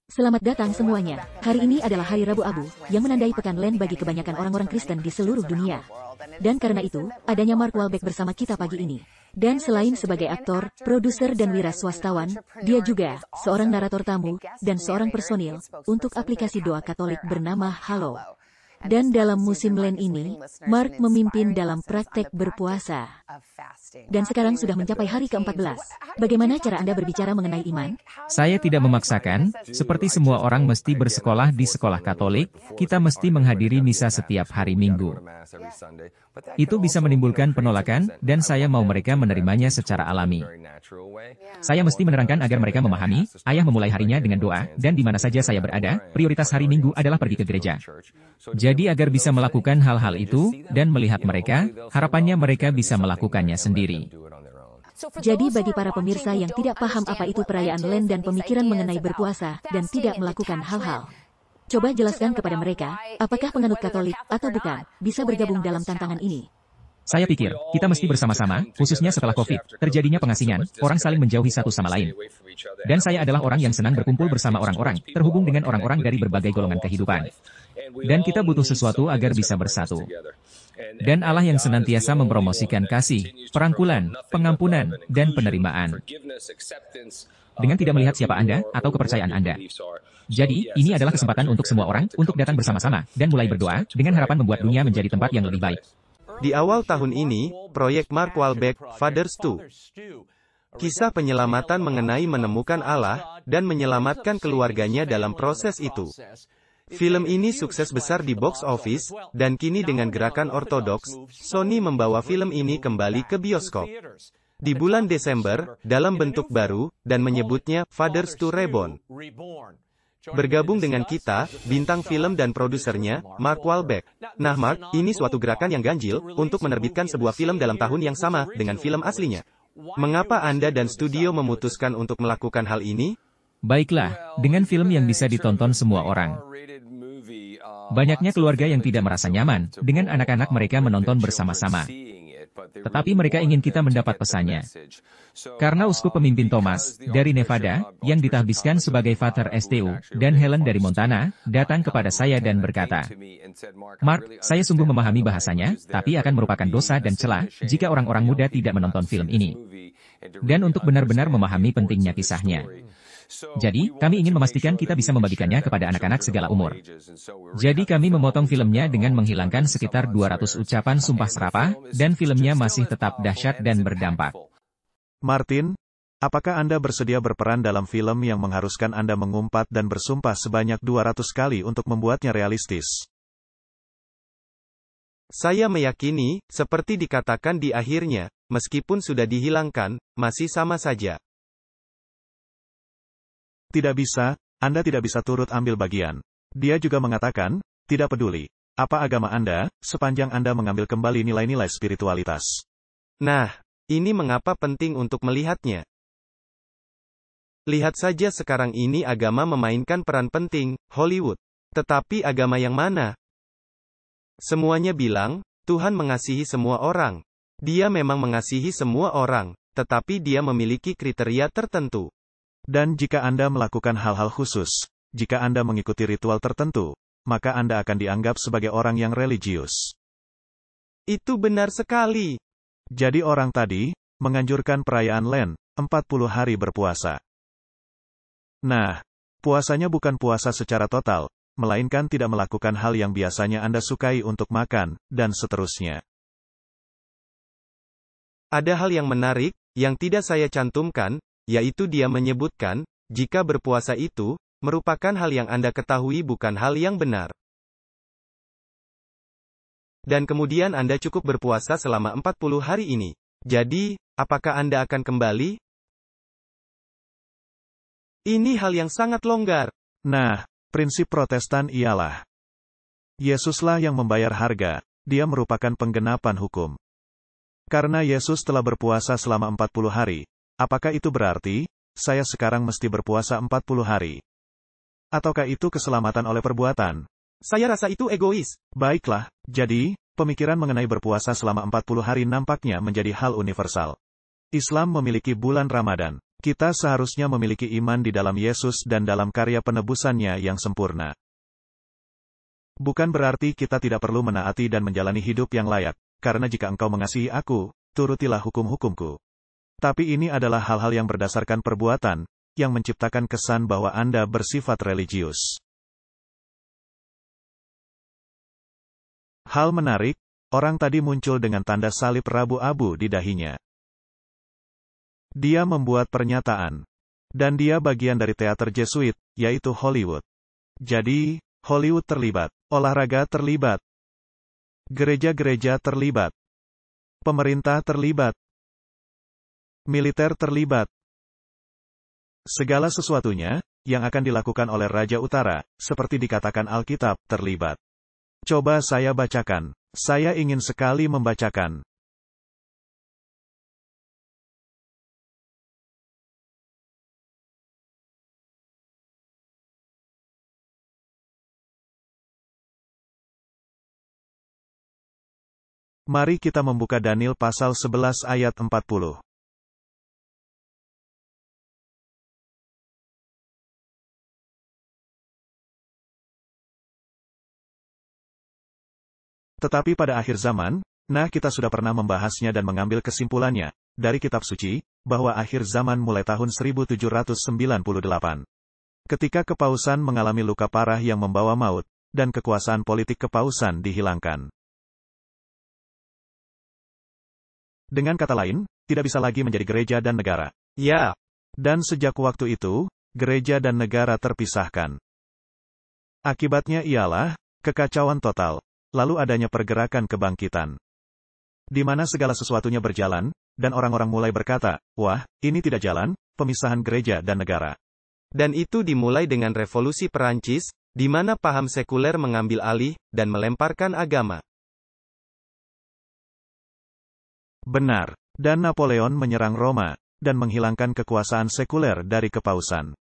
Selamat datang semuanya. Hari ini adalah hari Rabu Abu, yang menandai pekan Lent bagi kebanyakan orang-orang Kristen di seluruh dunia. Dan karena itu, adanya Mark Wahlberg bersama kita pagi ini. Dan selain sebagai aktor, produser dan wira swastawan, dia juga seorang narator tamu dan seorang personil untuk aplikasi doa Katolik bernama Halo. Dan dalam musim Lent ini, Mark memimpin dalam praktek berpuasa. Dan sekarang sudah mencapai hari ke-14. Bagaimana cara Anda berbicara mengenai iman? Saya tidak memaksakan, seperti semua orang mesti bersekolah di sekolah Katolik, kita mesti menghadiri misa setiap hari Minggu. Itu bisa menimbulkan penolakan, dan saya mau mereka menerimanya secara alami. Saya mesti menerangkan agar mereka memahami, ayah memulai harinya dengan doa, dan di mana saja saya berada, prioritas hari Minggu adalah pergi ke gereja. Jadi agar bisa melakukan hal-hal itu, dan melihat mereka, harapannya mereka bisa melakukannya sendiri. Jadi bagi para pemirsa yang tidak paham apa itu perayaan Lent dan pemikiran mengenai berpuasa, dan tidak melakukan hal-hal, coba jelaskan kepada mereka, apakah penganut Katolik atau bukan, bisa bergabung dalam tantangan ini. Saya pikir, kita mesti bersama-sama, khususnya setelah COVID, terjadinya pengasingan, orang saling menjauhi satu sama lain. Dan saya adalah orang yang senang berkumpul bersama orang-orang, terhubung dengan orang-orang dari berbagai golongan kehidupan. Dan kita butuh sesuatu agar bisa bersatu. Dan Allah yang senantiasa mempromosikan kasih, perangkulan, pengampunan, dan penerimaan. Dengan tidak melihat siapa Anda, atau kepercayaan Anda. Jadi, ini adalah kesempatan untuk semua orang, untuk datang bersama-sama, dan mulai berdoa, dengan harapan membuat dunia menjadi tempat yang lebih baik. Di awal tahun ini, proyek Mark Wahlberg, Father's 2. Kisah penyelamatan mengenai menemukan Allah, dan menyelamatkan keluarganya dalam proses itu. Film ini sukses besar di box office, dan kini dengan gerakan ortodoks, Sony membawa film ini kembali ke bioskop. Di bulan Desember, dalam bentuk baru, dan menyebutnya Father's 2 Reborn. Bergabung dengan kita, bintang film dan produsernya, Mark Wahlberg. Nah Mark, ini suatu gerakan yang ganjil, untuk menerbitkan sebuah film dalam tahun yang sama, dengan film aslinya. Mengapa Anda dan studio memutuskan untuk melakukan hal ini? Baiklah, dengan film yang bisa ditonton semua orang. Banyaknya keluarga yang tidak merasa nyaman, dengan anak-anak mereka menonton bersama-sama. Tetapi mereka ingin kita mendapat pesannya. Karena uskup pemimpin Thomas, dari Nevada, yang ditahbiskan sebagai Father STU, dan Helen dari Montana, datang kepada saya dan berkata, Mark, saya sungguh memahami bahasanya, tapi akan merupakan dosa dan celah, jika orang-orang muda tidak menonton film ini. Dan untuk benar-benar memahami pentingnya kisahnya. Jadi, kami ingin memastikan kita bisa membagikannya kepada anak-anak segala umur. Jadi kami memotong filmnya dengan menghilangkan sekitar 200 ucapan sumpah serapah, dan filmnya masih tetap dahsyat dan berdampak. Martin, apakah Anda bersedia berperan dalam film yang mengharuskan Anda mengumpat dan bersumpah sebanyak 200 kali untuk membuatnya realistis? Saya meyakini, seperti dikatakan di akhirnya, meskipun sudah dihilangkan, masih sama saja. Tidak bisa, Anda tidak bisa turut ambil bagian. Dia juga mengatakan, tidak peduli apa agama Anda, sepanjang Anda mengambil kembali nilai-nilai spiritualitas. Nah, ini mengapa penting untuk melihatnya. Lihat saja sekarang ini agama memainkan peran penting, Hollywood. Tetapi agama yang mana? Semuanya bilang, Tuhan mengasihi semua orang. Dia memang mengasihi semua orang, tetapi dia memiliki kriteria tertentu. Dan jika Anda melakukan hal-hal khusus, jika Anda mengikuti ritual tertentu, maka Anda akan dianggap sebagai orang yang religius. Itu benar sekali. Jadi orang tadi, menganjurkan perayaan Lent, 40 hari berpuasa. Nah, puasanya bukan puasa secara total, melainkan tidak melakukan hal yang biasanya Anda sukai untuk makan, dan seterusnya. Ada hal yang menarik, yang tidak saya cantumkan, yaitu dia menyebutkan, jika berpuasa itu, merupakan hal yang Anda ketahui bukan hal yang benar. Dan kemudian Anda cukup berpuasa selama 40 hari ini. Jadi, apakah Anda akan kembali? Ini hal yang sangat longgar. Nah, prinsip Protestan ialah, Yesuslah yang membayar harga, dia merupakan penggenapan hukum. Karena Yesus telah berpuasa selama 40 hari, apakah itu berarti, saya sekarang mesti berpuasa 40 hari? Ataukah itu keselamatan oleh perbuatan? Saya rasa itu egois. Baiklah, jadi, pemikiran mengenai berpuasa selama 40 hari nampaknya menjadi hal universal. Islam memiliki bulan Ramadan. Kita seharusnya memiliki iman di dalam Yesus dan dalam karya penebusannya yang sempurna. Bukan berarti kita tidak perlu menaati dan menjalani hidup yang layak, karena jika engkau mengasihi aku, turutilah hukum-hukumku. Tapi ini adalah hal-hal yang berdasarkan perbuatan, yang menciptakan kesan bahwa Anda bersifat religius. Hal menarik, orang tadi muncul dengan tanda salib rabu-abu di dahinya. Dia membuat pernyataan. Dan dia bagian dari teater Jesuit, yaitu Hollywood. Jadi, Hollywood terlibat, olahraga terlibat, gereja-gereja terlibat, pemerintah terlibat, militer terlibat. Segala sesuatunya, yang akan dilakukan oleh Raja Utara, seperti dikatakan Alkitab, terlibat. Coba saya bacakan. Saya ingin sekali membacakan. Mari kita membuka Daniel pasal 11 ayat 40. Tetapi pada akhir zaman, kita sudah pernah membahasnya dan mengambil kesimpulannya, dari kitab suci, bahwa akhir zaman mulai tahun 1798. Ketika kepausan mengalami luka parah yang membawa maut, dan kekuasaan politik kepausan dihilangkan. Dengan kata lain, tidak bisa lagi menjadi gereja dan negara. Ya. Dan sejak waktu itu, gereja dan negara terpisahkan. Akibatnya ialah, kekacauan total, lalu adanya pergerakan kebangkitan. Di mana segala sesuatunya berjalan, dan orang-orang mulai berkata, wah, ini tidak jalan, pemisahan gereja dan negara. Dan itu dimulai dengan revolusi Perancis, di mana paham sekuler mengambil alih, dan melemparkan agama. Benar. Dan Napoleon menyerang Roma, dan menghilangkan kekuasaan sekuler dari kepausan.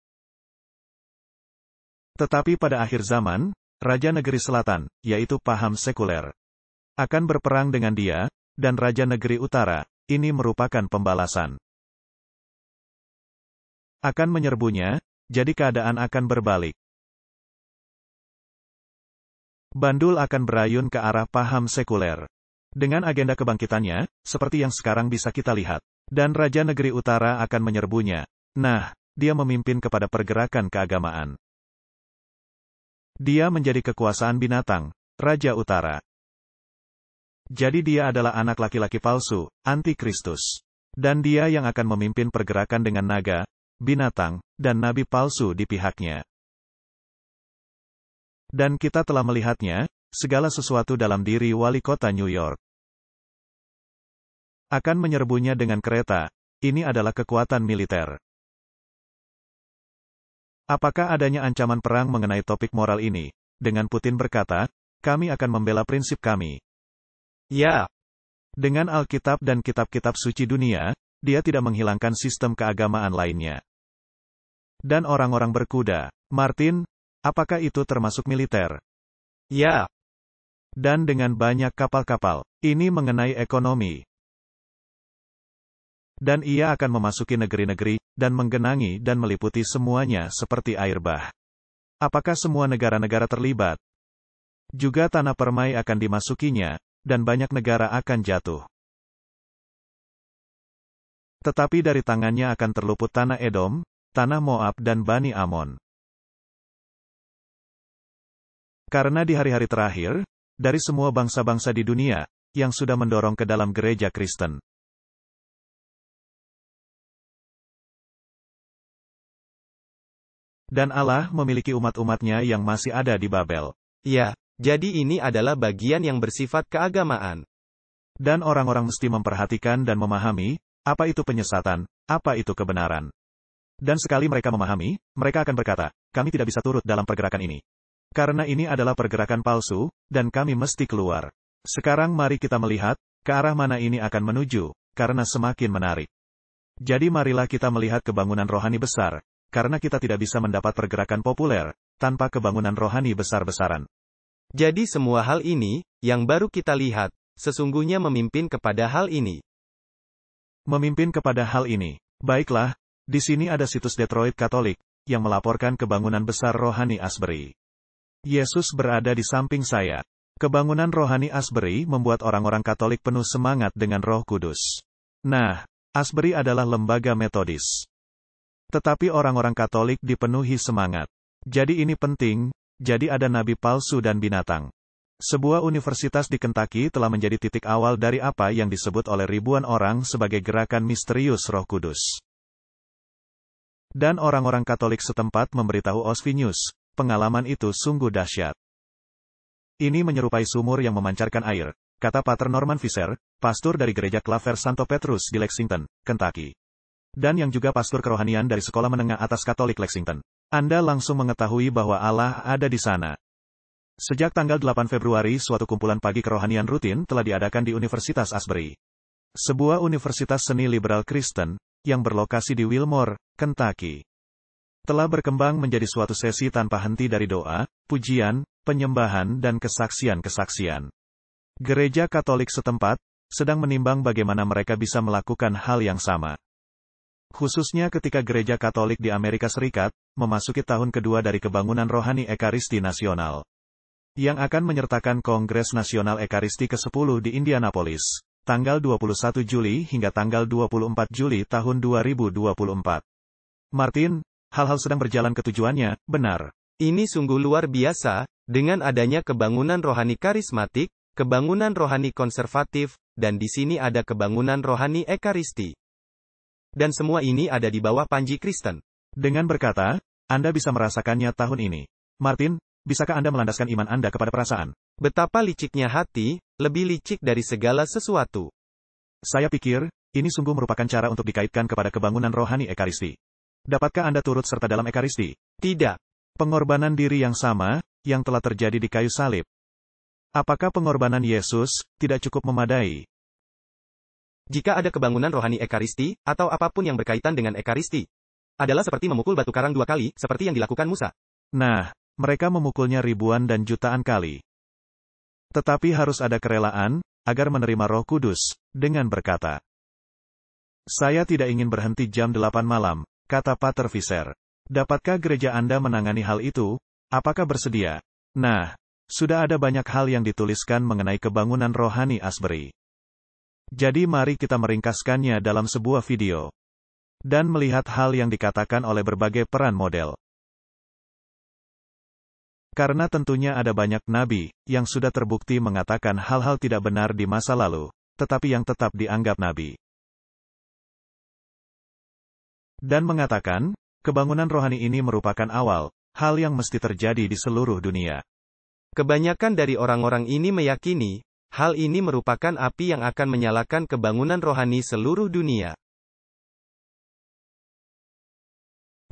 Tetapi pada akhir zaman, Raja Negeri Selatan, yaitu paham sekuler, akan berperang dengan dia, dan Raja Negeri Utara, ini merupakan pembalasan. Akan menyerbunya, jadi keadaan akan berbalik. Bandul akan berayun ke arah paham sekuler. Dengan agenda kebangkitannya, seperti yang sekarang bisa kita lihat. Dan Raja Negeri Utara akan menyerbunya. Nah, dia memimpin kepada pergerakan keagamaan. Dia menjadi kekuasaan binatang, Raja Utara. Jadi dia adalah anak laki-laki palsu, antikristus. Dan dia yang akan memimpin pergerakan dengan naga, binatang, dan nabi palsu di pihaknya. Dan kita telah melihatnya, segala sesuatu dalam diri wali kota New York. Akan menyerbunya dengan kereta, ini adalah kekuatan militer. Apakah adanya ancaman perang mengenai topik moral ini? Dengan Putin berkata, kami akan membela prinsip kami. Ya. Dengan Alkitab dan kitab-kitab suci dunia, dia tidak menghilangkan sistem keagamaan lainnya. Dan orang-orang berkuda, Martin, apakah itu termasuk militer? Ya. Dan dengan banyak kapal-kapal, ini mengenai ekonomi. Dan ia akan memasuki negeri-negeri, dan menggenangi dan meliputi semuanya seperti air bah. Apakah semua negara-negara terlibat? Juga tanah permai akan dimasukinya, dan banyak negara akan jatuh. Tetapi dari tangannya akan terluput tanah Edom, tanah Moab dan Bani Amon. Karena di hari-hari terakhir, dari semua bangsa-bangsa di dunia, yang sudah mendorong ke dalam gereja Kristen. Dan Allah memiliki umat-umatnya yang masih ada di Babel. Ya, jadi ini adalah bagian yang bersifat keagamaan. Dan orang-orang mesti memperhatikan dan memahami, apa itu penyesatan, apa itu kebenaran. Dan sekali mereka memahami, mereka akan berkata, kami tidak bisa turut dalam pergerakan ini. Karena ini adalah pergerakan palsu, dan kami mesti keluar. Sekarang mari kita melihat, ke arah mana ini akan menuju, karena semakin menarik. Jadi marilah kita melihat kebangunan rohani besar, karena kita tidak bisa mendapat pergerakan populer, tanpa kebangunan rohani besar-besaran. Jadi semua hal ini, yang baru kita lihat, sesungguhnya memimpin kepada hal ini. Memimpin kepada hal ini. Baiklah, di sini ada situs Detroit Katolik, yang melaporkan kebangunan besar rohani Asbury. Yesus berada di samping saya. Kebangunan rohani Asbury membuat orang-orang Katolik penuh semangat dengan Roh Kudus. Nah, Asbury adalah lembaga metodis. Tetapi orang-orang Katolik dipenuhi semangat. Jadi ini penting, jadi ada nabi palsu dan binatang. Sebuah universitas di Kentucky telah menjadi titik awal dari apa yang disebut oleh ribuan orang sebagai gerakan misterius Roh Kudus. Dan orang-orang Katolik setempat memberitahu Osvi News, pengalaman itu sungguh dahsyat. Ini menyerupai sumur yang memancarkan air, kata Pater Norman Fisher, pastor dari gereja Claver Santo Petrus di Lexington, Kentucky. Dan yang juga pastor kerohanian dari Sekolah Menengah Atas Katolik Lexington. Anda langsung mengetahui bahwa Allah ada di sana. Sejak tanggal 8 Februari suatu kumpulan pagi kerohanian rutin telah diadakan di Universitas Asbury. Sebuah universitas seni liberal Kristen, yang berlokasi di Wilmore, Kentucky. Telah berkembang menjadi suatu sesi tanpa henti dari doa, pujian, penyembahan dan kesaksian-kesaksian. Gereja Katolik setempat, sedang menimbang bagaimana mereka bisa melakukan hal yang sama. Khususnya ketika Gereja Katolik di Amerika Serikat, memasuki tahun kedua dari kebangunan rohani Ekaristi Nasional. Yang akan menyertakan Kongres Nasional Ekaristi ke-10 di Indianapolis, tanggal 21 Juli hingga tanggal 24 Juli tahun 2024. Martin, hal-hal sedang berjalan ke tujuannya, benar. Ini sungguh luar biasa, dengan adanya kebangunan rohani karismatik, kebangunan rohani konservatif, dan di sini ada kebangunan rohani Ekaristi. Dan semua ini ada di bawah panji Kristen. Dengan berkata, Anda bisa merasakannya tahun ini. Martin, bisakah Anda melandaskan iman Anda kepada perasaan? Betapa liciknya hati, lebih licik dari segala sesuatu. Saya pikir, ini sungguh merupakan cara untuk dikaitkan kepada kebangunan rohani Ekaristi. Dapatkah Anda turut serta dalam Ekaristi? Tidak. Pengorbanan diri yang sama, yang telah terjadi di kayu salib. Apakah pengorbanan Yesus tidak cukup memadai? Jika ada kebangunan rohani Ekaristi, atau apapun yang berkaitan dengan Ekaristi, adalah seperti memukul batu karang 2 kali, seperti yang dilakukan Musa. Nah, mereka memukulnya ribuan dan jutaan kali. Tetapi harus ada kerelaan, agar menerima Roh Kudus, dengan berkata, "Saya tidak ingin berhenti jam 8 malam, kata Pater Fisher. Dapatkah gereja Anda menangani hal itu? Apakah bersedia?" Nah, sudah ada banyak hal yang dituliskan mengenai kebangunan rohani Asbury. Jadi mari kita meringkaskannya dalam sebuah video. Dan melihat hal yang dikatakan oleh berbagai peran model. Karena tentunya ada banyak nabi, yang sudah terbukti mengatakan hal-hal tidak benar di masa lalu, tetapi yang tetap dianggap nabi. Dan mengatakan, kebangunan rohani ini merupakan awal, hal yang mesti terjadi di seluruh dunia. Kebanyakan dari orang-orang ini meyakini, hal ini merupakan api yang akan menyalakan kebangunan rohani seluruh dunia.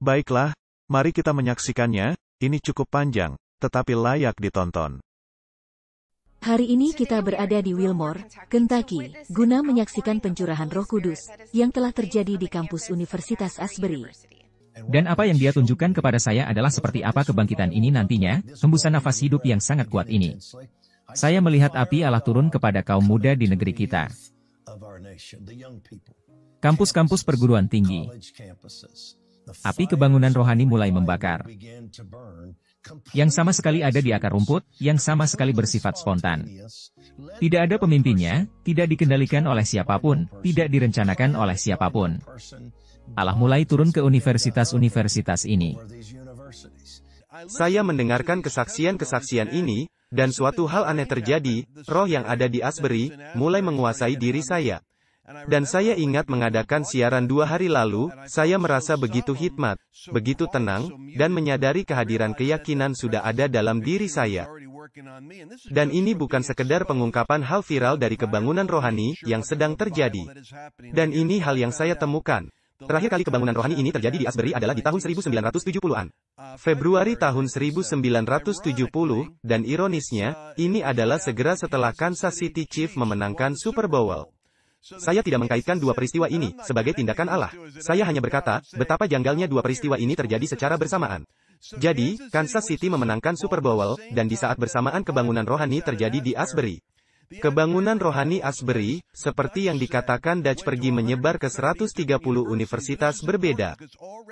Baiklah, mari kita menyaksikannya, ini cukup panjang, tetapi layak ditonton. Hari ini kita berada di Wilmore, Kentucky, guna menyaksikan pencurahan Roh Kudus, yang telah terjadi di kampus Universitas Asbury. Dan apa yang dia tunjukkan kepada saya adalah seperti apa kebangkitan ini nantinya, hembusan nafas hidup yang sangat kuat ini. Saya melihat api Allah turun kepada kaum muda di negeri kita. Kampus-kampus perguruan tinggi. Api kebangunan rohani mulai membakar. Yang sama sekali ada di akar rumput, yang sama sekali bersifat spontan. Tidak ada pemimpinnya, tidak dikendalikan oleh siapapun, tidak direncanakan oleh siapapun. Allah mulai turun ke universitas-universitas ini. Saya mendengarkan kesaksian-kesaksian ini, dan suatu hal aneh terjadi, roh yang ada di Asbury, mulai menguasai diri saya. Dan saya ingat mengadakan siaran 2 hari lalu, saya merasa begitu hikmat, begitu tenang, dan menyadari kehadiran keyakinan sudah ada dalam diri saya. Dan ini bukan sekedar pengungkapan hal viral dari kebangunan rohani, yang sedang terjadi. Dan ini hal yang saya temukan. Terakhir kali kebangunan rohani ini terjadi di Asbury adalah di tahun 1970-an. Februari tahun 1970, dan ironisnya, ini adalah segera setelah Kansas City Chiefs memenangkan Super Bowl. Saya tidak mengkaitkan dua peristiwa ini sebagai tindakan Allah. Saya hanya berkata, betapa janggalnya dua peristiwa ini terjadi secara bersamaan. Jadi, Kansas City memenangkan Super Bowl, dan di saat bersamaan kebangunan rohani terjadi di Asbury. Kebangunan rohani Asbury, seperti yang dikatakan Dutch pergi menyebar ke 130 universitas berbeda.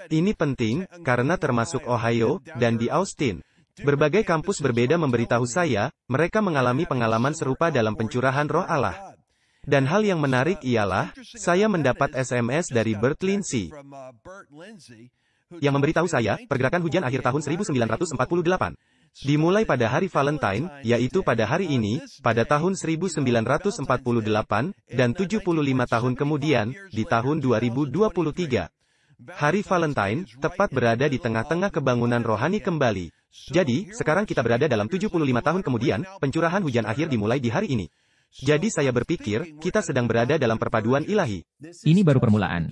Ini penting, karena termasuk Ohio, dan di Austin. Berbagai kampus berbeda memberitahu saya, mereka mengalami pengalaman serupa dalam pencurahan Roh Allah. Dan hal yang menarik ialah, saya mendapat SMS dari Bert Lindsey, yang memberitahu saya, pergerakan hujan akhir tahun 1948. Dimulai pada hari Valentine, yaitu pada hari ini, pada tahun 1948, dan 75 tahun kemudian, di tahun 2023. Hari Valentine, tepat berada di tengah-tengah kebangunan rohani kembali. Jadi, sekarang kita berada dalam 75 tahun kemudian, pencurahan hujan akhir dimulai di hari ini. Jadi saya berpikir, kita sedang berada dalam perpaduan ilahi. Ini baru permulaan.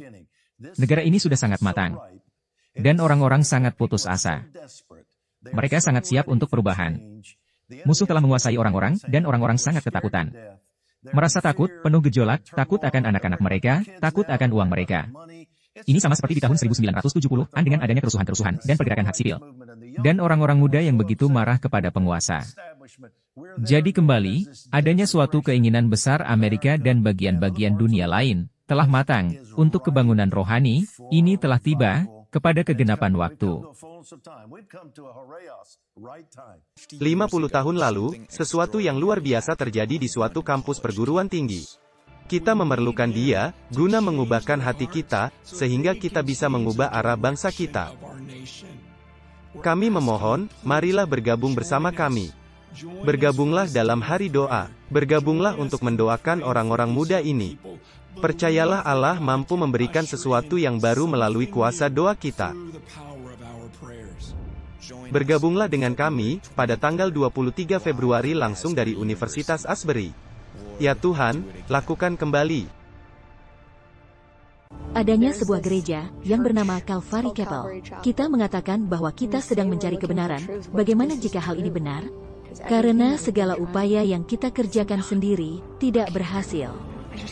Negara ini sudah sangat matang. Dan orang-orang sangat putus asa. Mereka sangat siap untuk perubahan. Musuh telah menguasai orang-orang, dan orang-orang sangat ketakutan. Merasa takut, penuh gejolak, takut akan anak-anak mereka, takut akan uang mereka. Ini sama seperti di tahun 1970-an dengan adanya kerusuhan-kerusuhan dan pergerakan hak sipil. Dan orang-orang muda yang begitu marah kepada penguasa. Jadi kembali, adanya suatu keinginan besar Amerika dan bagian-bagian dunia lain, telah matang, untuk kebangunan rohani, ini telah tiba, kepada kegenapan waktu. 50 tahun lalu, sesuatu yang luar biasa terjadi di suatu kampus perguruan tinggi. Kita memerlukan dia, guna mengubahkan hati kita, sehingga kita bisa mengubah arah bangsa kita. Kami memohon, marilah bergabung bersama kami. Bergabunglah dalam hari doa. Bergabunglah untuk mendoakan orang-orang muda ini. Percayalah Allah mampu memberikan sesuatu yang baru melalui kuasa doa kita. Bergabunglah dengan kami, pada tanggal 23 Februari langsung dari Universitas Asbury. Ya Tuhan, lakukan kembali. Adanya sebuah gereja yang bernama Calvary Chapel. Kita mengatakan bahwa kita sedang mencari kebenaran. Bagaimana jika hal ini benar? Karena segala upaya yang kita kerjakan sendiri tidak berhasil.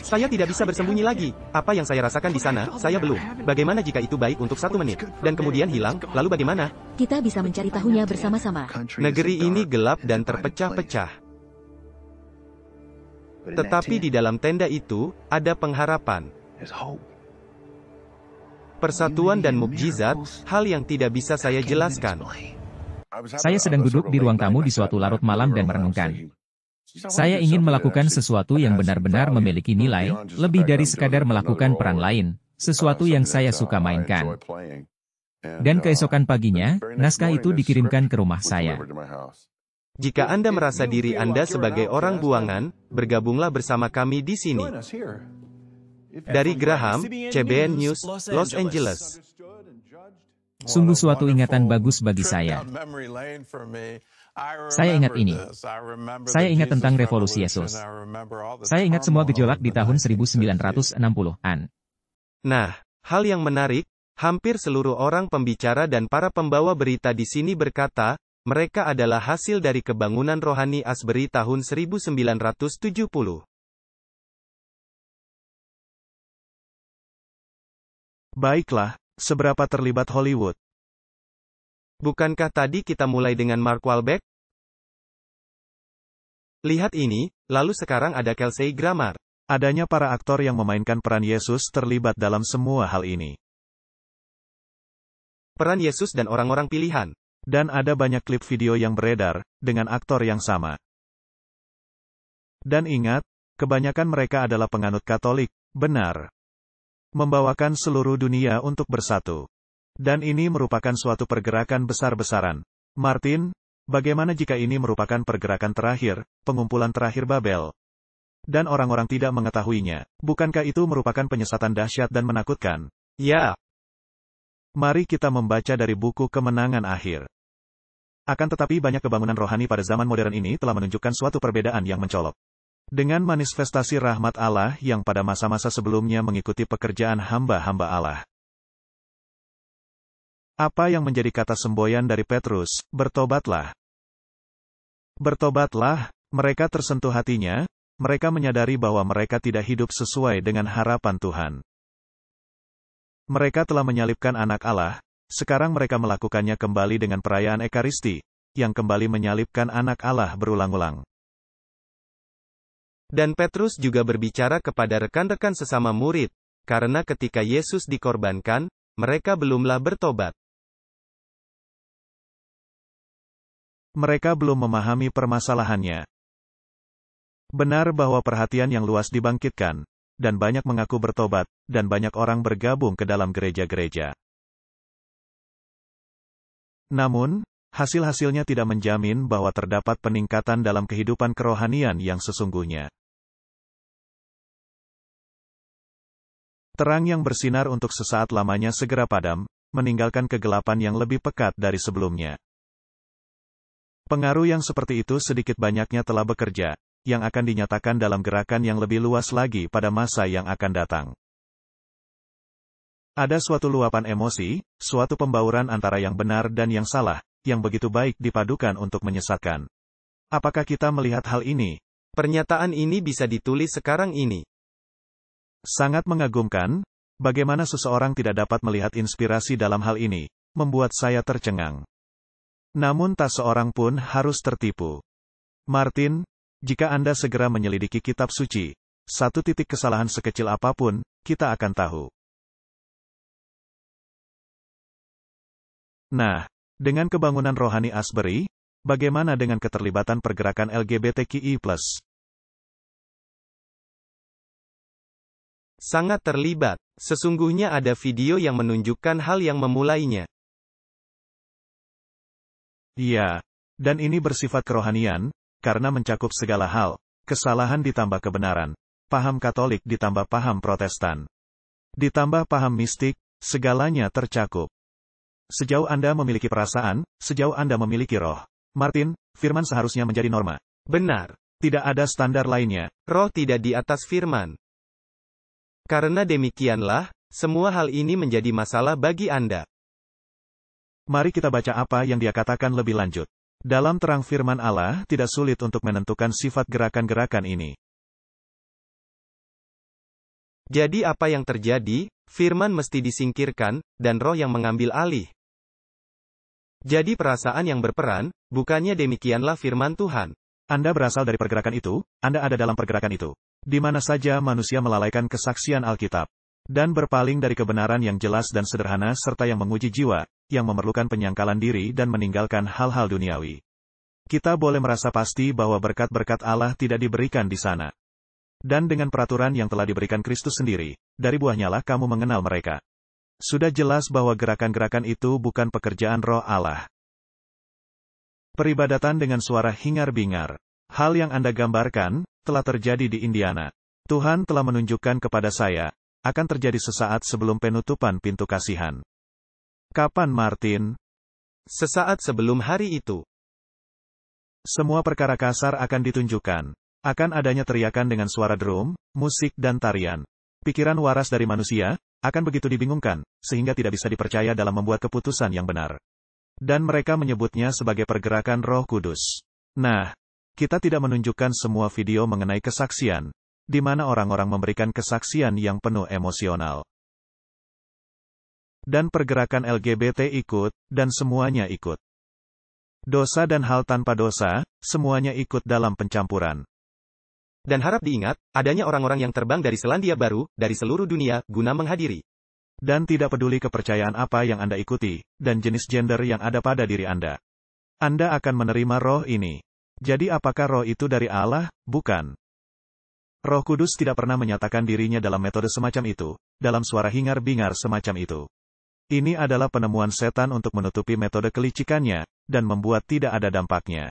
Saya tidak bisa bersembunyi lagi. Apa yang saya rasakan di sana, saya belum. Bagaimana jika itu baik untuk 1 menit, dan kemudian hilang, lalu bagaimana? Kita bisa mencari tahunya bersama-sama. Negeri ini gelap dan terpecah-pecah. Tetapi di dalam tenda itu, ada pengharapan. Persatuan dan mukjizat, hal yang tidak bisa saya jelaskan. Saya sedang duduk di ruang tamu di suatu larut malam dan merenungkan. Saya ingin melakukan sesuatu yang benar-benar memiliki nilai, lebih dari sekadar melakukan peran lain, sesuatu yang saya suka mainkan. Dan keesokan paginya, naskah itu dikirimkan ke rumah saya. Jika Anda merasa diri Anda sebagai orang buangan, bergabunglah bersama kami di sini. Dari Graham, CBN News, Los Angeles. Sungguh suatu ingatan bagus bagi saya. Saya ingat ini. Saya ingat tentang revolusi Yesus. Saya ingat semua gejolak di tahun 1960-an. Nah, hal yang menarik, hampir seluruh orang pembicara dan para pembawa berita di sini berkata, mereka adalah hasil dari kebangunan rohani Asbury tahun 1970. Baiklah, seberapa terlibat Hollywood? Bukankah tadi kita mulai dengan Mark Wahlberg? Lihat ini, lalu sekarang ada Kelsey Grammer. Adanya para aktor yang memainkan peran Yesus terlibat dalam semua hal ini. Peran Yesus dan orang-orang pilihan. Dan ada banyak klip video yang beredar, dengan aktor yang sama. Dan ingat, kebanyakan mereka adalah penganut Katolik, benar. Membawakan seluruh dunia untuk bersatu. Dan ini merupakan suatu pergerakan besar-besaran. Martin, bagaimana jika ini merupakan pergerakan terakhir, pengumpulan terakhir Babel? Dan orang-orang tidak mengetahuinya. Bukankah itu merupakan penyesatan dahsyat dan menakutkan? Ya. Mari kita membaca dari buku Kemenangan Akhir. Akan tetapi banyak kebangunan rohani pada zaman modern ini telah menunjukkan suatu perbedaan yang mencolok. Dengan manifestasi rahmat Allah yang pada masa-masa sebelumnya mengikuti pekerjaan hamba-hamba Allah. Apa yang menjadi kata semboyan dari Petrus, bertobatlah. Bertobatlah, mereka tersentuh hatinya, mereka menyadari bahwa mereka tidak hidup sesuai dengan harapan Tuhan. Mereka telah menyalibkan anak Allah, sekarang mereka melakukannya kembali dengan perayaan Ekaristi, yang kembali menyalibkan anak Allah berulang-ulang. Dan Petrus juga berbicara kepada rekan-rekan sesama murid, karena ketika Yesus dikorbankan, mereka belumlah bertobat. Mereka belum memahami permasalahannya. Benar bahwa perhatian yang luas dibangkitkan, dan banyak mengaku bertobat, dan banyak orang bergabung ke dalam gereja-gereja. Namun, hasil-hasilnya tidak menjamin bahwa terdapat peningkatan dalam kehidupan kerohanian yang sesungguhnya. Terang yang bersinar untuk sesaat lamanya segera padam, meninggalkan kegelapan yang lebih pekat dari sebelumnya. Pengaruh yang seperti itu sedikit banyaknya telah bekerja, yang akan dinyatakan dalam gerakan yang lebih luas lagi pada masa yang akan datang. Ada suatu luapan emosi, suatu pembauran antara yang benar dan yang salah, yang begitu baik dipadukan untuk menyesatkan. Apakah kita melihat hal ini? Pernyataan ini bisa ditulis sekarang ini. Sangat mengagumkan, bagaimana seseorang tidak dapat melihat inspirasi dalam hal ini, membuat saya tercengang. Namun tak seorang pun harus tertipu. Martin, jika Anda segera menyelidiki kitab suci, satu titik kesalahan sekecil apapun, kita akan tahu. Nah, dengan kebangunan rohani Asbury, bagaimana dengan keterlibatan pergerakan LGBTQI+. Sangat terlibat. Sesungguhnya ada video yang menunjukkan hal yang memulainya. Iya, dan ini bersifat kerohanian, karena mencakup segala hal, kesalahan ditambah kebenaran, paham Katolik ditambah paham Protestan, ditambah paham mistik, segalanya tercakup. Sejauh Anda memiliki perasaan, sejauh Anda memiliki roh. Martin, firman seharusnya menjadi norma. Benar. Tidak ada standar lainnya. Roh tidak di atas firman. Karena demikianlah, semua hal ini menjadi masalah bagi Anda. Mari kita baca apa yang dia katakan lebih lanjut. Dalam terang firman Allah, tidak sulit untuk menentukan sifat gerakan-gerakan ini. Jadi apa yang terjadi? Firman mesti disingkirkan, dan roh yang mengambil alih. Jadi perasaan yang berperan, bukannya demikianlah firman Tuhan. Anda berasal dari pergerakan itu, Anda ada dalam pergerakan itu. Di mana saja manusia melalaikan kesaksian Alkitab, dan berpaling dari kebenaran yang jelas dan sederhana serta yang menguji jiwa, yang memerlukan penyangkalan diri dan meninggalkan hal-hal duniawi. Kita boleh merasa pasti bahwa berkat-berkat Allah tidak diberikan di sana. Dan dengan peraturan yang telah diberikan Kristus sendiri, dari buahnya lah kamu mengenal mereka. Sudah jelas bahwa gerakan-gerakan itu bukan pekerjaan roh Allah. Peribadatan dengan suara hingar-bingar. Hal yang Anda gambarkan, telah terjadi di Indiana. Tuhan telah menunjukkan kepada saya, akan terjadi sesaat sebelum penutupan pintu kasihan. Kapan, Martin? Sesaat sebelum hari itu. Semua perkara kasar akan ditunjukkan. Akan adanya teriakan dengan suara drum, musik dan tarian. Pikiran waras dari manusia, akan begitu dibingungkan, sehingga tidak bisa dipercaya dalam membuat keputusan yang benar. Dan mereka menyebutnya sebagai pergerakan Roh Kudus. Nah, kita tidak menunjukkan semua video mengenai kesaksian, di mana orang-orang memberikan kesaksian yang penuh emosional. Dan pergerakan LGBT ikut, dan semuanya ikut. Dosa dan hal tanpa dosa, semuanya ikut dalam pencampuran. Dan harap diingat, adanya orang-orang yang terbang dari Selandia Baru, dari seluruh dunia, guna menghadiri. Dan tidak peduli kepercayaan apa yang Anda ikuti, dan jenis gender yang ada pada diri Anda. Anda akan menerima roh ini. Jadi apakah roh itu dari Allah? Bukan. Roh Kudus tidak pernah menyatakan dirinya dalam metode semacam itu, dalam suara hingar-bingar semacam itu. Ini adalah penemuan setan untuk menutupi metode kelicikannya, dan membuat tidak ada dampaknya.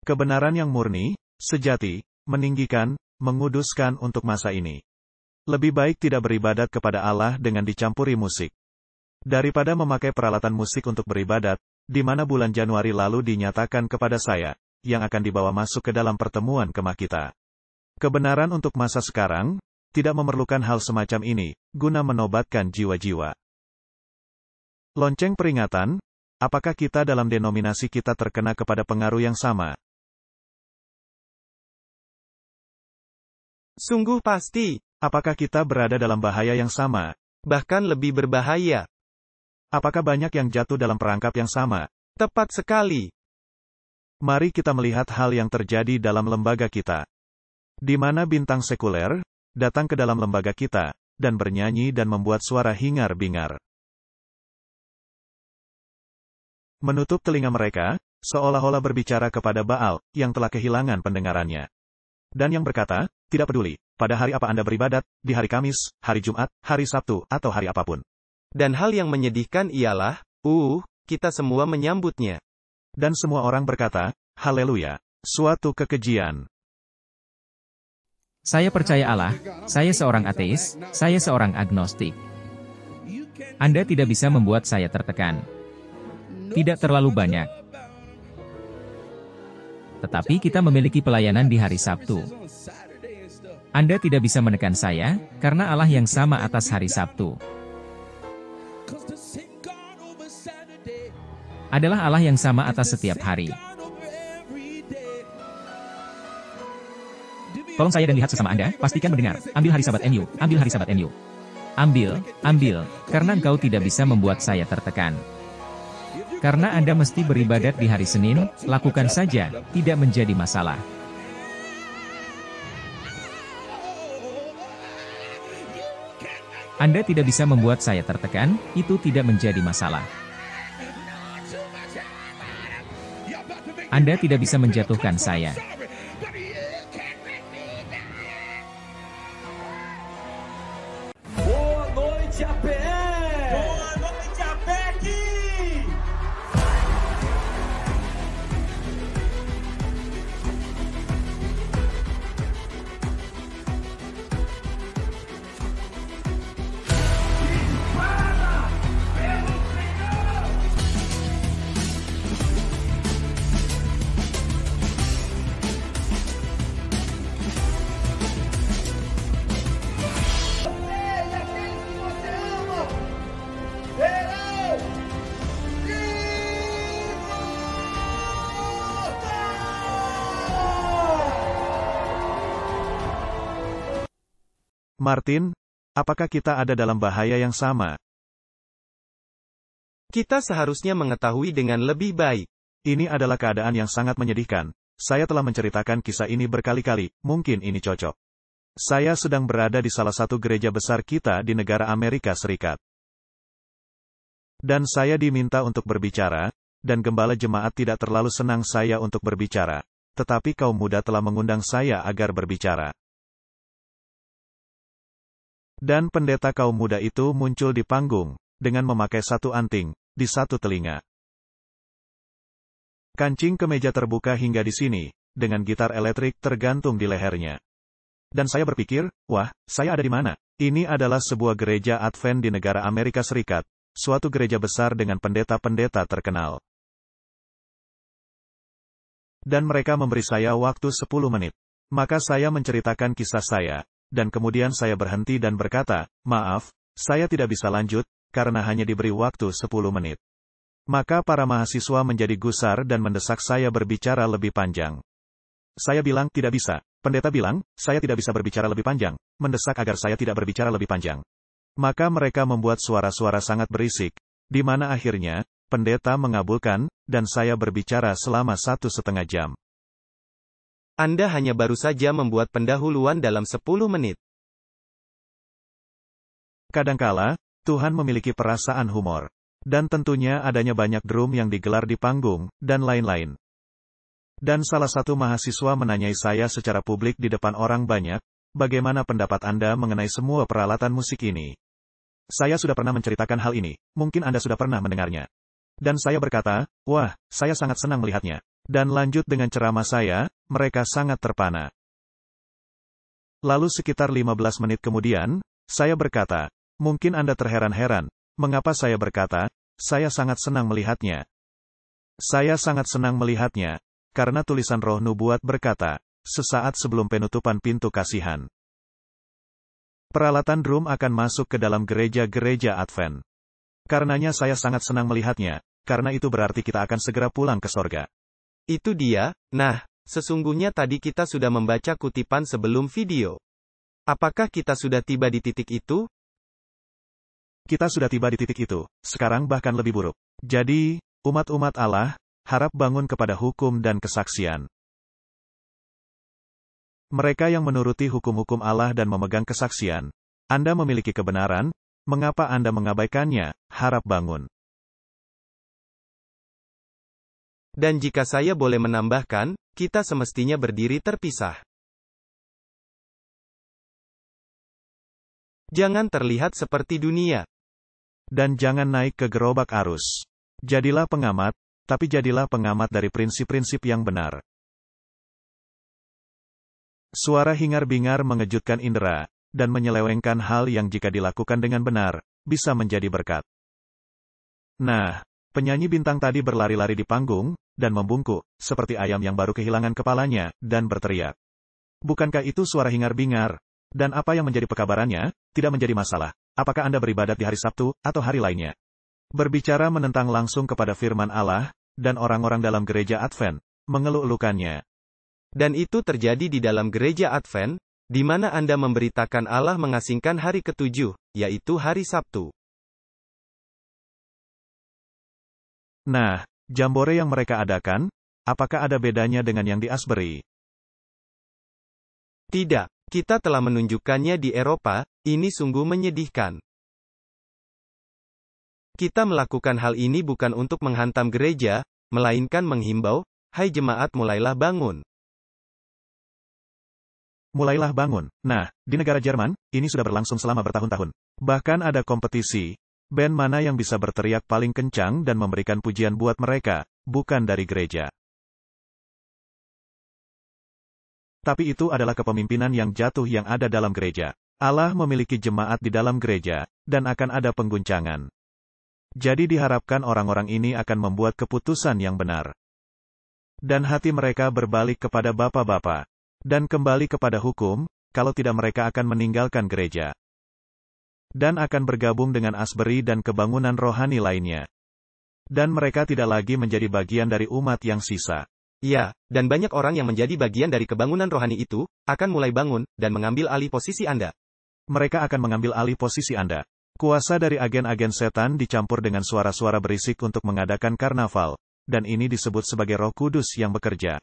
Kebenaran yang murni, sejati, meninggikan, menguduskan untuk masa ini. Lebih baik tidak beribadat kepada Allah dengan dicampuri musik. Daripada memakai peralatan musik untuk beribadat, di mana bulan Januari lalu dinyatakan kepada saya, yang akan dibawa masuk ke dalam pertemuan kemah kita. Kebenaran untuk masa sekarang, tidak memerlukan hal semacam ini, guna menobatkan jiwa-jiwa. Lonceng peringatan, apakah kita dalam denominasi kita terkena kepada pengaruh yang sama? Sungguh pasti. Apakah kita berada dalam bahaya yang sama? Bahkan lebih berbahaya. Apakah banyak yang jatuh dalam perangkap yang sama? Tepat sekali. Mari kita melihat hal yang terjadi dalam lembaga kita. Di mana bintang sekuler, datang ke dalam lembaga kita, dan bernyanyi dan membuat suara hingar-bingar. Menutup telinga mereka, seolah-olah berbicara kepada Baal, yang telah kehilangan pendengarannya. Dan yang berkata, tidak peduli, pada hari apa Anda beribadat, di hari Kamis, hari Jumat, hari Sabtu, atau hari apapun. Dan hal yang menyedihkan ialah, kita semua menyambutnya. Dan semua orang berkata, haleluya, suatu kekejian. Saya percaya Allah, saya seorang ateis, saya seorang agnostik. Anda tidak bisa membuat saya tertekan. Tidak terlalu banyak. Tetapi kita memiliki pelayanan di hari Sabtu. Anda tidak bisa menekan saya, karena Allah yang sama atas hari Sabtu. Adalah Allah yang sama atas setiap hari. Tolong saya dan lihat sesama Anda, pastikan mendengar. Ambil hari Sabat MU, ambil hari Sabat MU. Ambil, karena engkau tidak bisa membuat saya tertekan. Karena Anda mesti beribadat di hari Senin, lakukan saja, tidak menjadi masalah. Anda tidak bisa membuat saya tertekan, itu tidak menjadi masalah. Anda tidak bisa menjatuhkan saya. Martin, apakah kita ada dalam bahaya yang sama? Kita seharusnya mengetahui dengan lebih baik. Ini adalah keadaan yang sangat menyedihkan. Saya telah menceritakan kisah ini berkali-kali, mungkin ini cocok. Saya sedang berada di salah satu gereja besar kita di negara Amerika Serikat. Dan saya diminta untuk berbicara, dan gembala jemaat tidak terlalu senang saya untuk berbicara. Tetapi kaum muda telah mengundang saya agar berbicara. Dan pendeta kaum muda itu muncul di panggung, dengan memakai satu anting, di satu telinga. Kancing kemeja terbuka hingga di sini, dengan gitar elektrik tergantung di lehernya. Dan saya berpikir, wah, saya ada di mana? Ini adalah sebuah gereja Advent di negara Amerika Serikat, suatu gereja besar dengan pendeta-pendeta terkenal. Dan mereka memberi saya waktu 10 menit. Maka saya menceritakan kisah saya. Dan kemudian saya berhenti dan berkata, maaf, saya tidak bisa lanjut, karena hanya diberi waktu 10 menit. Maka para mahasiswa menjadi gusar dan mendesak saya berbicara lebih panjang. Saya bilang, tidak bisa. Pendeta bilang, saya tidak bisa berbicara lebih panjang, mendesak agar saya tidak berbicara lebih panjang. Maka mereka membuat suara-suara sangat berisik, di mana akhirnya, pendeta mengabulkan, dan saya berbicara selama 1,5 jam. Anda hanya baru saja membuat pendahuluan dalam 10 menit. Kadangkala, Tuhan memiliki perasaan humor. Dan tentunya adanya banyak drum yang digelar di panggung, dan lain-lain. Dan salah satu mahasiswa menanyai saya secara publik di depan orang banyak, bagaimana pendapat Anda mengenai semua peralatan musik ini? Saya sudah pernah menceritakan hal ini, mungkin Anda sudah pernah mendengarnya. Dan saya berkata, wah, saya sangat senang melihatnya. Dan lanjut dengan ceramah saya, mereka sangat terpana. Lalu sekitar 15 menit kemudian, saya berkata, mungkin Anda terheran-heran, mengapa saya berkata, saya sangat senang melihatnya. Saya sangat senang melihatnya, karena tulisan Roh Nubuat berkata, sesaat sebelum penutupan pintu kasihan. Peralatan drum akan masuk ke dalam gereja-gereja Advent. Karenanya saya sangat senang melihatnya, karena itu berarti kita akan segera pulang ke sorga. Itu dia. Nah, sesungguhnya tadi kita sudah membaca kutipan sebelum video. Apakah kita sudah tiba di titik itu? Kita sudah tiba di titik itu, sekarang bahkan lebih buruk. Jadi, umat-umat Allah, harap bangun kepada hukum dan kesaksian. Mereka yang menuruti hukum-hukum Allah dan memegang kesaksian, Anda memiliki kebenaran, mengapa Anda mengabaikannya, harap bangun. Dan jika saya boleh menambahkan, kita semestinya berdiri terpisah. Jangan terlihat seperti dunia. Dan jangan naik ke gerobak arus. Jadilah pengamat, tapi jadilah pengamat dari prinsip-prinsip yang benar. Suara hingar-bingar mengejutkan indera, dan menyelewengkan hal yang jika dilakukan dengan benar, bisa menjadi berkat. Nah, penyanyi bintang tadi berlari-lari di panggung, dan membungkuk, seperti ayam yang baru kehilangan kepalanya, dan berteriak. Bukankah itu suara hingar-bingar? Dan apa yang menjadi pekabarannya, tidak menjadi masalah. Apakah Anda beribadat di hari Sabtu, atau hari lainnya? Berbicara menentang langsung kepada firman Allah, dan orang-orang dalam gereja Advent, mengeluh-elukannya. Dan itu terjadi di dalam gereja Advent, di mana Anda memberitakan Allah mengasingkan hari ketujuh, yaitu hari Sabtu. Nah, jambore yang mereka adakan, apakah ada bedanya dengan yang di Asbury? Tidak, kita telah menunjukkannya di Eropa, ini sungguh menyedihkan. Kita melakukan hal ini bukan untuk menghantam gereja, melainkan menghimbau, hai jemaat mulailah bangun. Mulailah bangun. Nah, di negara Jerman, ini sudah berlangsung selama bertahun-tahun. Bahkan ada kompetisi, band mana yang bisa berteriak paling kencang dan memberikan pujian buat mereka, bukan dari gereja. Tapi itu adalah kepemimpinan yang jatuh yang ada dalam gereja. Allah memiliki jemaat di dalam gereja, dan akan ada pengguncangan. Jadi diharapkan orang-orang ini akan membuat keputusan yang benar. Dan hati mereka berbalik kepada bapak-bapak. Dan kembali kepada hukum, kalau tidak mereka akan meninggalkan gereja. Dan akan bergabung dengan Asbury dan kebangunan rohani lainnya. Dan mereka tidak lagi menjadi bagian dari umat yang sisa. Ya, dan banyak orang yang menjadi bagian dari kebangunan rohani itu, akan mulai bangun, dan mengambil alih posisi Anda. Mereka akan mengambil alih posisi Anda. Kuasa dari agen-agen setan dicampur dengan suara-suara berisik untuk mengadakan karnaval, dan ini disebut sebagai Roh Kudus yang bekerja.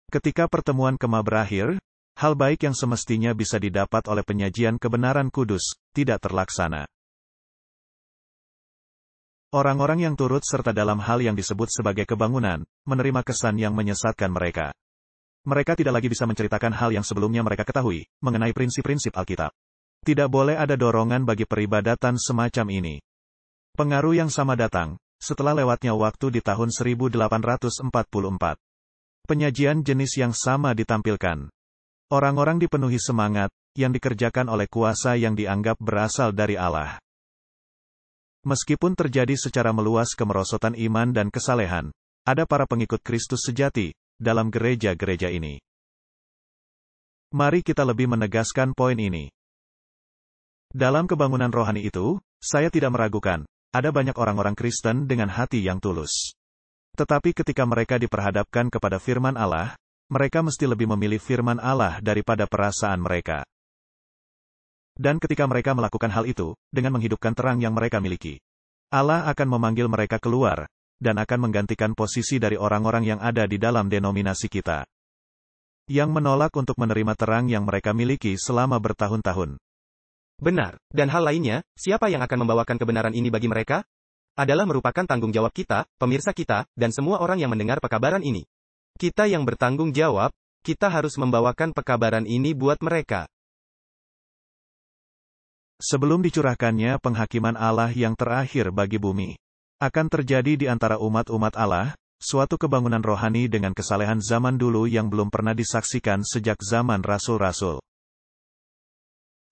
Ketika pertemuan kemah berakhir, hal baik yang semestinya bisa didapat oleh penyajian kebenaran kudus, tidak terlaksana. Orang-orang yang turut serta dalam hal yang disebut sebagai kebangunan, menerima kesan yang menyesatkan mereka. Mereka tidak lagi bisa menceritakan hal yang sebelumnya mereka ketahui, mengenai prinsip-prinsip Alkitab. Tidak boleh ada dorongan bagi peribadatan semacam ini. Pengaruh yang sama datang, setelah lewatnya waktu di tahun 1844. Penyajian jenis yang sama ditampilkan. Orang-orang dipenuhi semangat, yang dikerjakan oleh kuasa yang dianggap berasal dari Allah. Meskipun terjadi secara meluas kemerosotan iman dan kesalehan, ada para pengikut Kristus sejati, dalam gereja-gereja ini. Mari kita lebih menegaskan poin ini. Dalam kebangunan rohani itu, saya tidak meragukan, ada banyak orang-orang Kristen dengan hati yang tulus. Tetapi ketika mereka diperhadapkan kepada firman Allah, mereka mesti lebih memilih firman Allah daripada perasaan mereka. Dan ketika mereka melakukan hal itu, dengan menghidupkan terang yang mereka miliki, Allah akan memanggil mereka keluar, dan akan menggantikan posisi dari orang-orang yang ada di dalam denominasi kita, yang menolak untuk menerima terang yang mereka miliki selama bertahun-tahun. Benar, dan hal lainnya, siapa yang akan membawakan kebenaran ini bagi mereka? Adalah merupakan tanggung jawab kita, pemirsa kita, dan semua orang yang mendengar pekabaran ini. Kita yang bertanggung jawab, kita harus membawakan pekabaran ini buat mereka. Sebelum dicurahkannya penghakiman Allah yang terakhir bagi bumi, akan terjadi di antara umat-umat Allah, suatu kebangunan rohani dengan kesalehan zaman dulu yang belum pernah disaksikan sejak zaman rasul-rasul.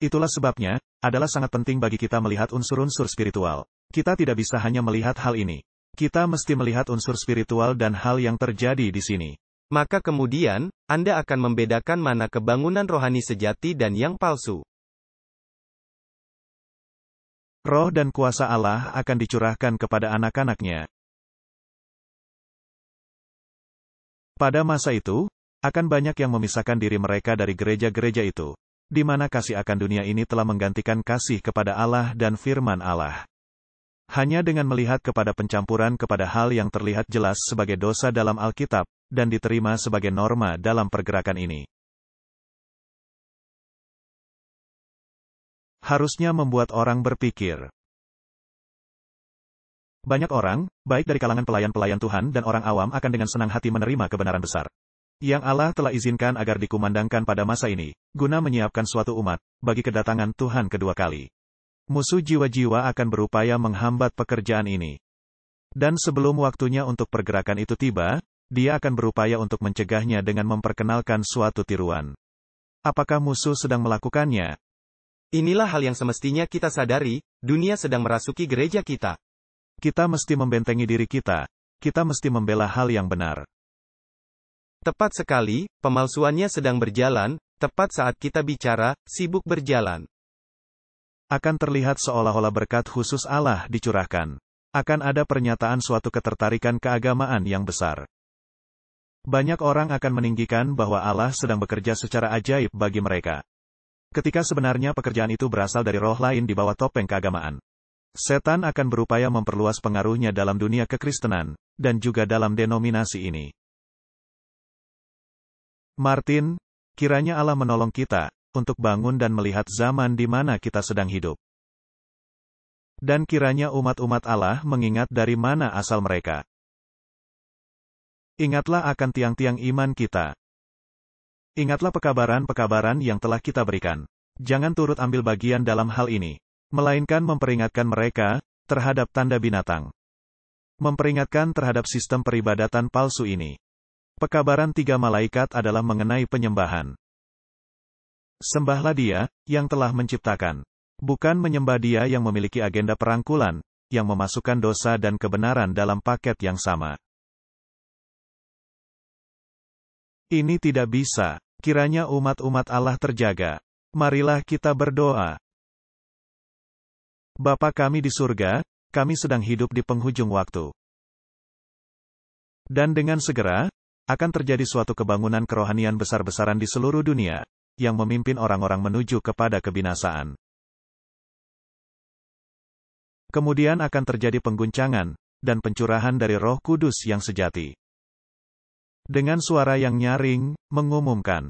Itulah sebabnya, adalah sangat penting bagi kita melihat unsur-unsur spiritual. Kita tidak bisa hanya melihat hal ini. Kita mesti melihat unsur spiritual dan hal yang terjadi di sini. Maka kemudian, Anda akan membedakan mana kebangunan rohani sejati dan yang palsu. Roh dan kuasa Allah akan dicurahkan kepada anak-anaknya. Pada masa itu, akan banyak yang memisahkan diri mereka dari gereja-gereja itu, di mana kasih akan dunia ini telah menggantikan kasih kepada Allah dan firman Allah. Hanya dengan melihat kepada pencampuran kepada hal yang terlihat jelas sebagai dosa dalam Alkitab, dan diterima sebagai norma dalam pergerakan ini. Harusnya membuat orang berpikir. Banyak orang, baik dari kalangan pelayan-pelayan Tuhan dan orang awam akan dengan senang hati menerima kebenaran besar yang Allah telah izinkan agar dikumandangkan pada masa ini, guna menyiapkan suatu umat, bagi kedatangan Tuhan kedua kali. Musuh jiwa-jiwa akan berupaya menghambat pekerjaan ini. Dan sebelum waktunya untuk pergerakan itu tiba, dia akan berupaya untuk mencegahnya dengan memperkenalkan suatu tiruan. Apakah musuh sedang melakukannya? Inilah hal yang semestinya kita sadari, dunia sedang merasuki gereja kita. Kita mesti membentengi diri kita. Kita mesti membela hal yang benar. Tepat sekali, pemalsuannya sedang berjalan, tepat saat kita bicara, sibuk berjalan. Akan terlihat seolah-olah berkat khusus Allah dicurahkan. Akan ada pernyataan suatu ketertarikan keagamaan yang besar. Banyak orang akan meninggikan bahwa Allah sedang bekerja secara ajaib bagi mereka. Ketika sebenarnya pekerjaan itu berasal dari roh lain di bawah topeng keagamaan. Setan akan berupaya memperluas pengaruhnya dalam dunia kekristenan, dan juga dalam denominasi ini. Martin, kiranya Allah menolong kita, untuk bangun dan melihat zaman di mana kita sedang hidup. Dan kiranya umat-umat Allah mengingat dari mana asal mereka. Ingatlah akan tiang-tiang iman kita. Ingatlah pekabaran-pekabaran yang telah kita berikan. Jangan turut ambil bagian dalam hal ini, melainkan memperingatkan mereka terhadap tanda binatang. Memperingatkan terhadap sistem peribadatan palsu ini. Pekabaran 3 malaikat adalah mengenai penyembahan. Sembahlah Dia yang telah menciptakan. Bukan menyembah Dia yang memiliki agenda perangkulan, yang memasukkan dosa dan kebenaran dalam paket yang sama. Ini tidak bisa. Kiranya umat-umat Allah terjaga. Marilah kita berdoa. Bapa kami di surga, kami sedang hidup di penghujung waktu. Dan dengan segera, akan terjadi suatu kebangunan kerohanian besar-besaran di seluruh dunia, yang memimpin orang-orang menuju kepada kebinasaan. Kemudian akan terjadi pengguncangan, dan pencurahan dari Roh Kudus yang sejati. Dengan suara yang nyaring, mengumumkan.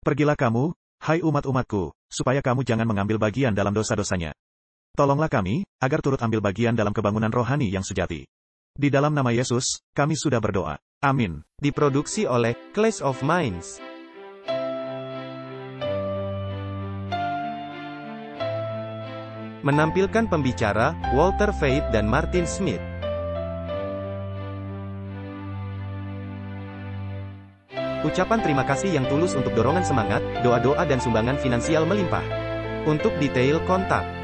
Pergilah kamu, hai umat-umatku, supaya kamu jangan mengambil bagian dalam dosa-dosanya. Tolonglah kami, agar turut ambil bagian dalam kebangunan rohani yang sejati. Di dalam nama Yesus, kami sudah berdoa. Amin. Diproduksi oleh Clash of Minds. Menampilkan pembicara, Walter Faith dan Martin Smith. Ucapan terima kasih yang tulus untuk dorongan semangat, doa-doa dan sumbangan finansial melimpah. Untuk detail kontak.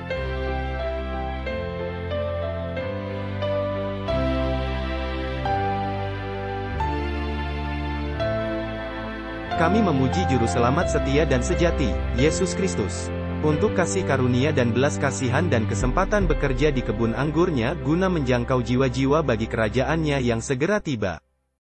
Kami memuji Juru Selamat setia dan sejati, Yesus Kristus. Untuk kasih karunia dan belas kasihan dan kesempatan bekerja di kebun anggurnya guna menjangkau jiwa-jiwa bagi kerajaannya yang segera tiba.